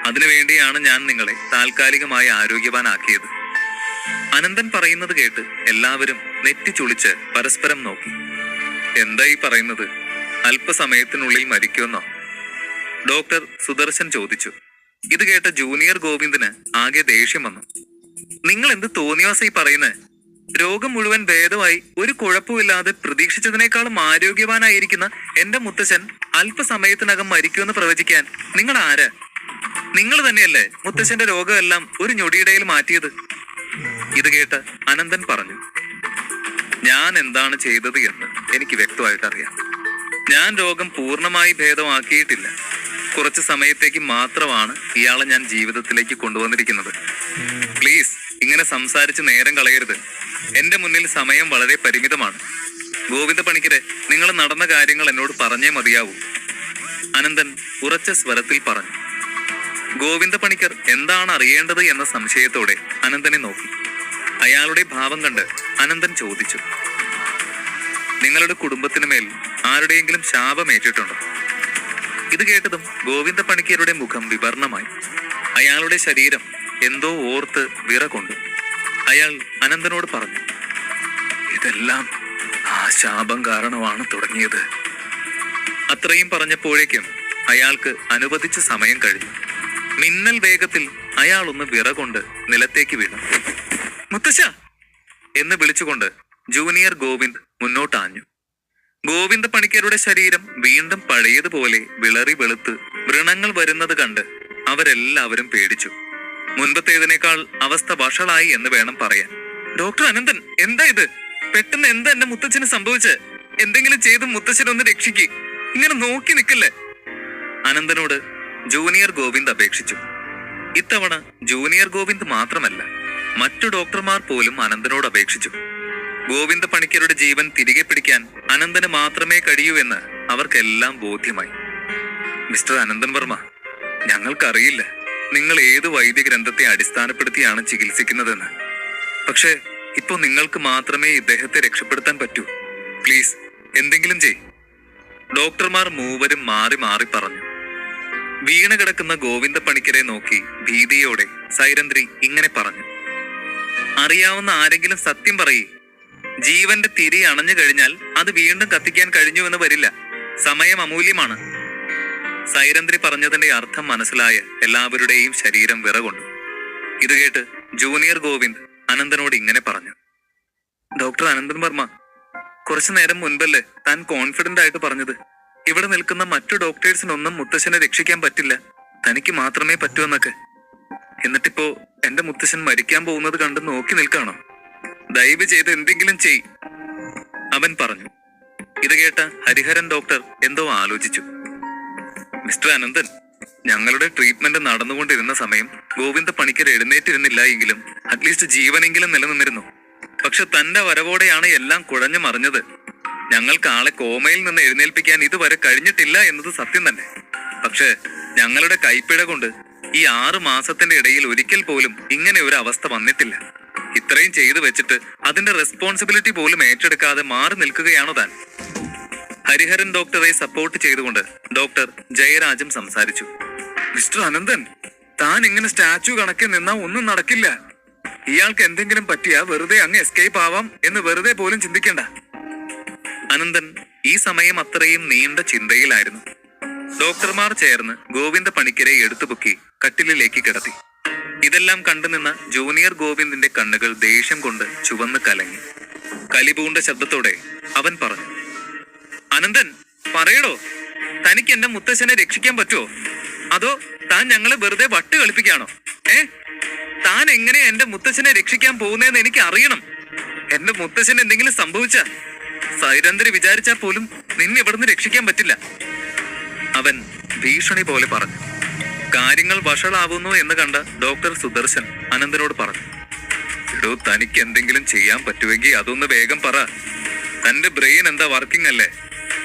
അതിനുവേണ്ടിയാണ് ഞാൻ നിങ്ങളെ താൽക്കാലികമായി ആരോഗ്യവാനാക്കിയത്. അനന്തൻ പറയുന്നത് കേട്ട് എല്ലാവരും നെറ്റിച്ചുളിച്ച് പരസ്പരം നോക്കി. എന്തായി പറയുന്നത്? അല്പസമയത്തിനുള്ളിൽ മരിക്കുമെന്നോ? ഡോക്ടർ സുദർശൻ ചോദിച്ചു. ഇത് കേട്ട ജൂനിയർ ഗോവിന്ദിന് ആകെ ദേഷ്യം വന്നു. നിങ്ങൾ എന്ത് തോന്നിയാസായി പറയുന്നത്? രോഗം മുഴുവൻ ഭേദമായി ഒരു കുഴപ്പമില്ലാതെ പ്രതീക്ഷിച്ചതിനേക്കാളും ആരോഗ്യവാനായിരിക്കുന്ന എന്റെ മുത്തശ്ശൻ അല്പസമയത്തിനകം മരിക്കുമെന്ന് പ്രവചിക്കാൻ നിങ്ങൾ ആര്? നിങ്ങൾ തന്നെയല്ലേ മുത്തശ്ശന്റെ രോഗമെല്ലാം ഒരു ഞൊടിയിടയിൽ മാറ്റിയത്? ഇത് കേട്ട് അനന്തൻ പറഞ്ഞു, ഞാൻ എന്താണ് ചെയ്തത് എന്ന് എനിക്ക് വ്യക്തമായിട്ട് അറിയാം. ഞാൻ രോഗം പൂർണ്ണമായി ഭേദമാക്കിയിട്ടില്ല. കുറച്ച് സമയത്തേക്ക് മാത്രമാണ് ഇയാളെ ഞാൻ ജീവിതത്തിലേക്ക് കൊണ്ടുവന്നിരിക്കുന്നത്. പ്ലീസ് ഇങ്ങനെ സംസാരിച്ച് നേരം കളയരുത്. എന്റെ മുന്നിൽ സമയം വളരെ പരിമിതമാണ്. ഗോവിന്ദ പണിക്കരെ, നിങ്ങൾ നടന്ന കാര്യങ്ങൾ എന്നോട് പറഞ്ഞേ മതിയാവൂ, അനന്തൻ ഉറച്ച സ്വരത്തിൽ പറഞ്ഞു. ഗോവിന്ദ പണിക്കർ എന്താണ് അറിയേണ്ടത് എന്ന സംശയത്തോടെ അനന്തനെ നോക്കി. അയാളുടെ ഭാവം കണ്ട് അനന്തൻ ചോദിച്ചു, നിങ്ങളുടെ കുടുംബത്തിനു മേൽ ആരുടെയെങ്കിലും ശാപമേറ്റിട്ടുണ്ടോ? ഇത് കേട്ടതും ഗോവിന്ദ പണിക്കരുടെ മുഖം വിവർണമായി. അയാളുടെ ശരീരം എന്തോ ഓർത്ത് വിറകൊണ്ടു. അയാൾ അനന്തനോട് പറഞ്ഞു, ഇതെല്ലാം ആ ശാപം കാരണമാണ് തുടങ്ങിയത്. അത്രയും പറഞ്ഞപ്പോഴേക്കും അയാൾക്ക് അനുവദിച്ച സമയം കഴിഞ്ഞു. മിന്നൽ വേഗത്തിൽ അയാൾ ഒന്ന് വിറകൊണ്ട് നിലത്തേക്ക് വീണു. മുത്തശ്ശ എന്ന് വിളിച്ചുകൊണ്ട് ജൂനിയർ ഗോവിന്ദ് മുന്നോട്ടാഞ്ഞു. ഗോവിന്ദ പണിക്കരുടെ ശരീരം വീണ്ടും പഴയതുപോലെ വിളറി വെളുത്ത് വ്രണങ്ങൾ വരുന്നത് കണ്ട് അവരെല്ലാവരും പേടിച്ചു. മുൻപത്തേതിനേക്കാൾ അവസ്ഥ വഷളായി എന്ന് വേണം പറയാൻ. ഡോക്ടർ അനന്തൻ, എന്താ ഇത്? പെട്ടെന്ന് എന്താ എന്റെ മുത്തച്ഛന് സംഭവിച്ച്? എന്തെങ്കിലും ചെയ്ത് മുത്തച്ഛനൊന്ന് രക്ഷിക്ക്. ഇങ്ങനെ നോക്കി നിൽക്കല്ലേ, അനന്തനോട് ജൂനിയർ ഗോവിന്ദ് അപേക്ഷിച്ചു. ഇത്തവണ ജൂനിയർ ഗോവിന്ദ് മാത്രമല്ല, മറ്റു ഡോക്ടർമാർ പോലും അനന്തനോട് അപേക്ഷിച്ചു. ഗോവിന്ദ പണിക്കരുടെ ജീവൻ തിരികെ പിടിക്കാൻ അനന്തന് മാത്രമേ കഴിയൂ എന്ന് അവർക്കെല്ലാം ബോധ്യമായി. മിസ്റ്റർ അനന്തൻ വർമ്മ, ഞങ്ങൾക്കറിയില്ല നിങ്ങൾ ഏത് വൈദ്യഗ്രന്ഥത്തെ അടിസ്ഥാനപ്പെടുത്തിയാണ് ചികിത്സിക്കുന്നതെന്ന്. പക്ഷേ ഇപ്പൊ നിങ്ങൾക്ക് മാത്രമേ ഇദ്ദേഹത്തെ രക്ഷപ്പെടുത്താൻ പറ്റൂ. പ്ലീസ് എന്തെങ്കിലും ചെയ്. ഡോക്ടർമാർ മൂവരും മാറി മാറി പറഞ്ഞു. വീണ് കിടക്കുന്ന ഗോവിന്ദ പണിക്കരെ നോക്കി ഭീതിയോടെ സൈരന്ധ്രി ഇങ്ങനെ പറഞ്ഞു, അറിയാവുന്ന ആരെങ്കിലും സത്യം പറയേ. ജീവന്റെ തിരി അണഞ്ഞു കഴിഞ്ഞാൽ അത് വീണ്ടും കത്തിക്കാൻ കഴിഞ്ഞുവെന്ന് വരില്ല. സമയം അമൂല്യമാണ്. സൈരന്ധ്രി പറഞ്ഞതിന്റെ അർത്ഥം മനസ്സിലായ എല്ലാവരുടെയും ശരീരം വിറകൊണ്ടു. ഇത് കേട്ട് ജൂനിയർ ഗോവിന്ദ് അനന്തനോട് ഇങ്ങനെ പറഞ്ഞു, ഡോക്ടർ അനന്തൻ വർമ്മ, കുറച്ചു നേരം മുൻപല്ലേ താൻ കോൺഫിഡന്റ് ആയിട്ട് പറഞ്ഞത് ഇവിടെ നിൽക്കുന്ന മറ്റു ഡോക്ടേഴ്സിനൊന്നും മുത്തശ്ശനെ രക്ഷിക്കാൻ പറ്റില്ല, തനിക്ക് മാത്രമേ പറ്റൂ എന്നൊക്കെ. എന്നിട്ടിപ്പോ എന്റെ മുത്തശ്ശൻ മരിക്കാൻ പോകുന്നത് കണ്ട് നോക്കി നിൽക്കാണോ? ദയവ് ചെയ്ത് എന്തെങ്കിലും ചെയ്, അവൻ പറഞ്ഞു. ഇത് കേട്ട ഹരിഹരൻ ഡോക്ടർ എന്തോ ആലോചിച്ചു. മിസ്റ്റർ അനന്തൻ, ഞങ്ങളുടെ ട്രീറ്റ്മെന്റ് നടന്നുകൊണ്ടിരുന്ന സമയം ഗോവിന്ദ പണിക്കർ എഴുന്നേറ്റിരുന്നില്ല എങ്കിലും അറ്റ്ലീസ്റ്റ് ജീവനെങ്കിലും നിലനിന്നിരുന്നു. പക്ഷെ തന്റെ വരവോടെയാണ് എല്ലാം കുഴഞ്ഞു മറിഞ്ഞത്. ഞങ്ങൾക്ക് ആളെ കോമയിൽ നിന്ന് എഴുന്നേൽപ്പിക്കാൻ ഇതുവരെ കഴിഞ്ഞിട്ടില്ല എന്നത് സത്യം തന്നെ. പക്ഷെ ഞങ്ങളുടെ കൈപ്പിഴ കൊണ്ട് ഈ 6 മാസത്തിന്റെ ഇടയിൽ ഒരിക്കൽ പോലും ഇങ്ങനെ ഒരു അവസ്ഥ വന്നിട്ടില്ല. ഇത്രയും ചെയ്തു വെച്ചിട്ട് അതിന്റെ റെസ്പോൺസിബിലിറ്റി പോലും ഏറ്റെടുക്കാതെ മാറി നിൽക്കുകയാണോ താൻ? ഹരിഹരൻ ഡോക്ടറെ സപ്പോർട്ട് ചെയ്തുകൊണ്ട് ഡോക്ടർ ജയരാജും സംസാരിച്ചു. മിസ്റ്റർ അനന്തൻ, താൻ ഇങ്ങനെ സ്റ്റാച്ചു കണക്കി നിന്നാ ഒന്നും നടക്കില്ല. ഇയാൾക്ക് എന്തെങ്കിലും പറ്റിയാ വെറുതെ അങ്ങ് എസ്കേപ്പ് ആവാം എന്ന് വെറുതെ പോലും ചിന്തിക്കണ്ട. അനന്തൻ ഈ സമയം അത്രയും നീണ്ട ചിന്തയിലായിരുന്നു. ഡോക്ടർമാർ ചേർന്ന് ഗോവിന്ദ പണിക്കരെ എടുത്തുപൊക്കി കട്ടിലിലേക്ക് കിടത്തി. ഇതെല്ലാം കണ്ടുനിന്ന ജൂനിയർ ഗോവിന്ദിന്റെ കണ്ണുകൾ ദേഷ്യം കൊണ്ട് ചുവന്ന് കലങ്ങി. കലിപൂണ്ട ശബ്ദത്തോടെ അവൻ പറഞ്ഞു, അനന്തൻ പറയടോ, തനിക്ക് എന്റെ മുത്തശ്ശനെ രക്ഷിക്കാൻ പറ്റുമോ? അതോ താൻ ഞങ്ങളെ വെറുതെ വട്ട് കളിപ്പിക്കാണോ? താൻ എങ്ങനെ എന്റെ മുത്തശ്ശനെ രക്ഷിക്കാൻ പോകുന്നതെന്ന് എനിക്ക് അറിയണം. എന്റെ മുത്തശ്ശന് എന്തെങ്കിലും സംഭവിച്ച സൈരന്ധ്രി വിചാരിച്ചാൽ പോലും നിന്നെ ഇവിടുന്ന് രക്ഷിക്കാൻ പറ്റില്ല. അവൻ ഭീഷണി പോലെ പറഞ്ഞു. കാര്യങ്ങൾ വഷളാവുന്നു എന്ന് കണ്ട ഡോക്ടർ സുദർശൻ അനന്തനോട് പറഞ്ഞു, എടോ, തനിക്ക് എന്തെങ്കിലും ചെയ്യാൻ പറ്റുമെങ്കിൽ അതൊന്ന് വേഗം പറ. തന്റെ ബ്രെയിൻ എന്താ വർക്കിംഗ് അല്ലേ?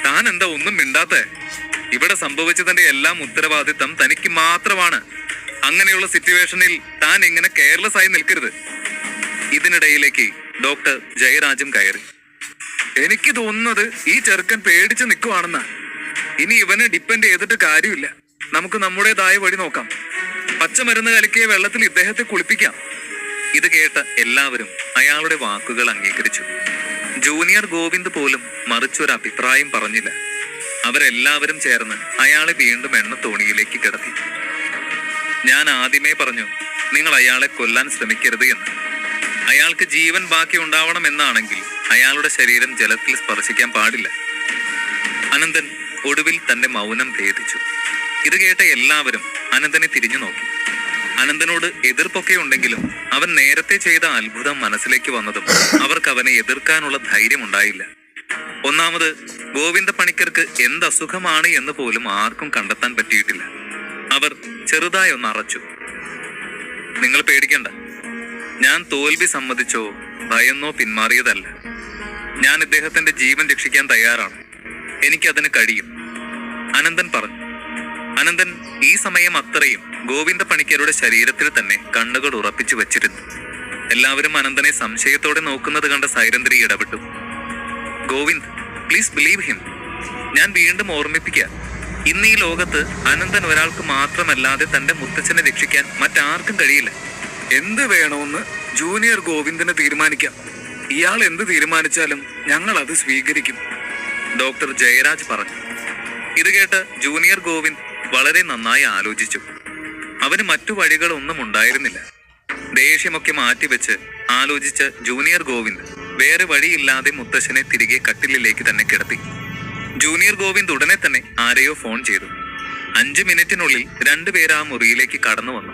താൻ എന്താ ഒന്നും മിണ്ടാത്തെ? ഇവിടെ സംഭവിച്ചതിന്റെ എല്ലാം ഉത്തരവാദിത്തം തനിക്ക് മാത്രമാണ്. അങ്ങനെയുള്ള സിറ്റുവേഷനിൽ താൻ ഇങ്ങനെ കെയർലെസ് ആയി നിൽക്കരുത്. ഇതിനിടയിലേക്ക് ഡോക്ടർ ജയരാജും കയറി. എനിക്ക് തോന്നുന്നത് ഈ ചെറുക്കൻ പേടിച്ച് നിൽക്കുവാണെന്നാ. ഇനി ഇവനെ ഡിപ്പെൻഡ് ചെയ്തിട്ട് കാര്യമില്ല. നമുക്ക് നമ്മുടേതായ വഴി നോക്കാം. പച്ചമരുന്ന് കലക്കിയ വെള്ളത്തിൽ ഇദ്ദേഹത്തെ കുളിപ്പിക്കാം. ഇത് കേട്ട എല്ലാവരും അയാളുടെ വാക്കുകൾ അംഗീകരിച്ചു. ജൂനിയർ ഗോവിന്ദ് പോലും മറിച്ചൊരു അഭിപ്രായം പറഞ്ഞില്ല. അവരെല്ലാവരും ചേർന്ന് അയാളെ വീണ്ടും എണ്ണത്തോണിയിലേക്ക് കിടത്തി. ഞാൻ ആദ്യമേ പറഞ്ഞു, നിങ്ങൾ അയാളെ കൊല്ലാൻ ശ്രമിക്കരുത് എന്ന്. അയാൾക്ക് ജീവൻ ബാക്കി ഉണ്ടാവണം എന്നാണെങ്കിൽ അയാളുടെ ശരീരം ജലത്തിൽ സ്പർശിക്കാൻ പാടില്ല. അനന്തൻ ഒടുവിൽ തന്റെ മൗനം ഭേദിച്ചു. ഇത് കേട്ട എല്ലാവരും അനന്തനെ തിരിഞ്ഞു നോക്കി. അനന്തനോട് എതിർപ്പൊക്കെ ഉണ്ടെങ്കിലും അവൻ നേരത്തെ ചെയ്ത അത്ഭുതം മനസ്സിലേക്ക് വന്നതും അവർക്ക് അവനെ എതിർക്കാനുള്ള ധൈര്യം ഉണ്ടായില്ല. ഒന്നാമത് ഗോവിന്ദ പണിക്കർക്ക് എന്ത് അസുഖമാണ് എന്ന് പോലും ആർക്കും കണ്ടെത്താൻ പറ്റിയിട്ടില്ല. അവർ ചെറുതായി ഒന്ന് അറച്ചു. നിങ്ങൾ പേടിക്കണ്ട. ഞാൻ തോൽവി സമ്മതിച്ചോ ഭയന്നോ പിന്മാറിയതല്ല. ഞാൻ ഇദ്ദേഹത്തിന്റെ ജീവൻ രക്ഷിക്കാൻ തയ്യാറാണ്. എനിക്കതിന് കഴിയും, അനന്തൻ പറഞ്ഞു. അനന്തൻ ഈ സമയം അത്രയും ഗോവിന്ദ പണിക്കരുടെ ശരീരത്തിൽ തന്നെ കണ്ണുകൾ ഉറപ്പിച്ചു വച്ചിരുന്നു. എല്ലാവരും അനന്തനെ സംശയത്തോടെ നോക്കുന്നത് കണ്ട സൈരന്ധ്രി ഇടപെട്ടു. Govind, please believe him. ഞാൻ വീണ്ടും ഓർമ്മിപ്പിക്കാം, ഇന്ന് ഈ ലോകത്ത് അനന്തൻ ഒരാൾക്ക് മാത്രമല്ലാതെ തന്റെ മുത്തച്ഛനെ രക്ഷിക്കാൻ മറ്റാർക്കും കഴിയില്ല. എന്ത് വേണമെന്ന് ജൂനിയർ ഗോവിന്ദിന് തീരുമാനിക്കാം. ഇയാൾ എന്ത് തീരുമാനിച്ചാലും ഞങ്ങൾ അത് സ്വീകരിക്കും, ഡോക്ടർ ജയരാജ് പറഞ്ഞു. ഇത് കേട്ട് ജൂനിയർ ഗോവിന്ദ് വളരെ നന്നായി ആലോചിച്ചു. അവന് മറ്റു വഴികളൊന്നും ഉണ്ടായിരുന്നില്ല. ദേഷ്യമൊക്കെ മാറ്റിവെച്ച് ആലോചിച്ച ജൂനിയർ ഗോവിന്ദ് വേറെ വഴിയില്ലാതെ മുത്തശ്ശനെ തിരികെ കട്ടിലിലേക്ക് തന്നെ കിടത്തി. ജൂനിയർ ഗോവിന്ദ് ഉടനെ തന്നെ ആരെയോ ഫോൺ ചെയ്തു. 5 മിനിറ്റിനുള്ളിൽ 2 പേർ ആ മുറിയിലേക്ക് കടന്നു വന്നു.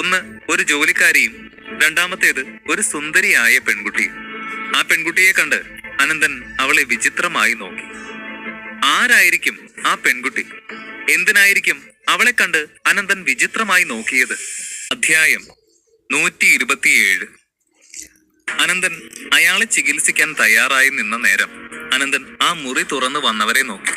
ഒന്ന് ഒരു ജോലിക്കാരിയും രണ്ടാമത്തേത് ഒരു സുന്ദരിയായ പെൺകുട്ടിയും. ആ പെൺകുട്ടിയെ കണ്ട് അനന്തൻ അവളെ വിചിത്രമായി നോക്കി. ആരായിരിക്കും ആ പെൺകുട്ടി? എന്തിനായിരിക്കും അവളെ കണ്ട് അനന്തൻ വിചിത്രമായി നോക്കിയത്? അധ്യായം 127. അനന്തൻ അയാളെ ചികിത്സിക്കാൻ തയ്യാറായി നിന്ന നേരം അനന്തൻ ആ മുറി തുറന്നു വന്നവരെ നോക്കി.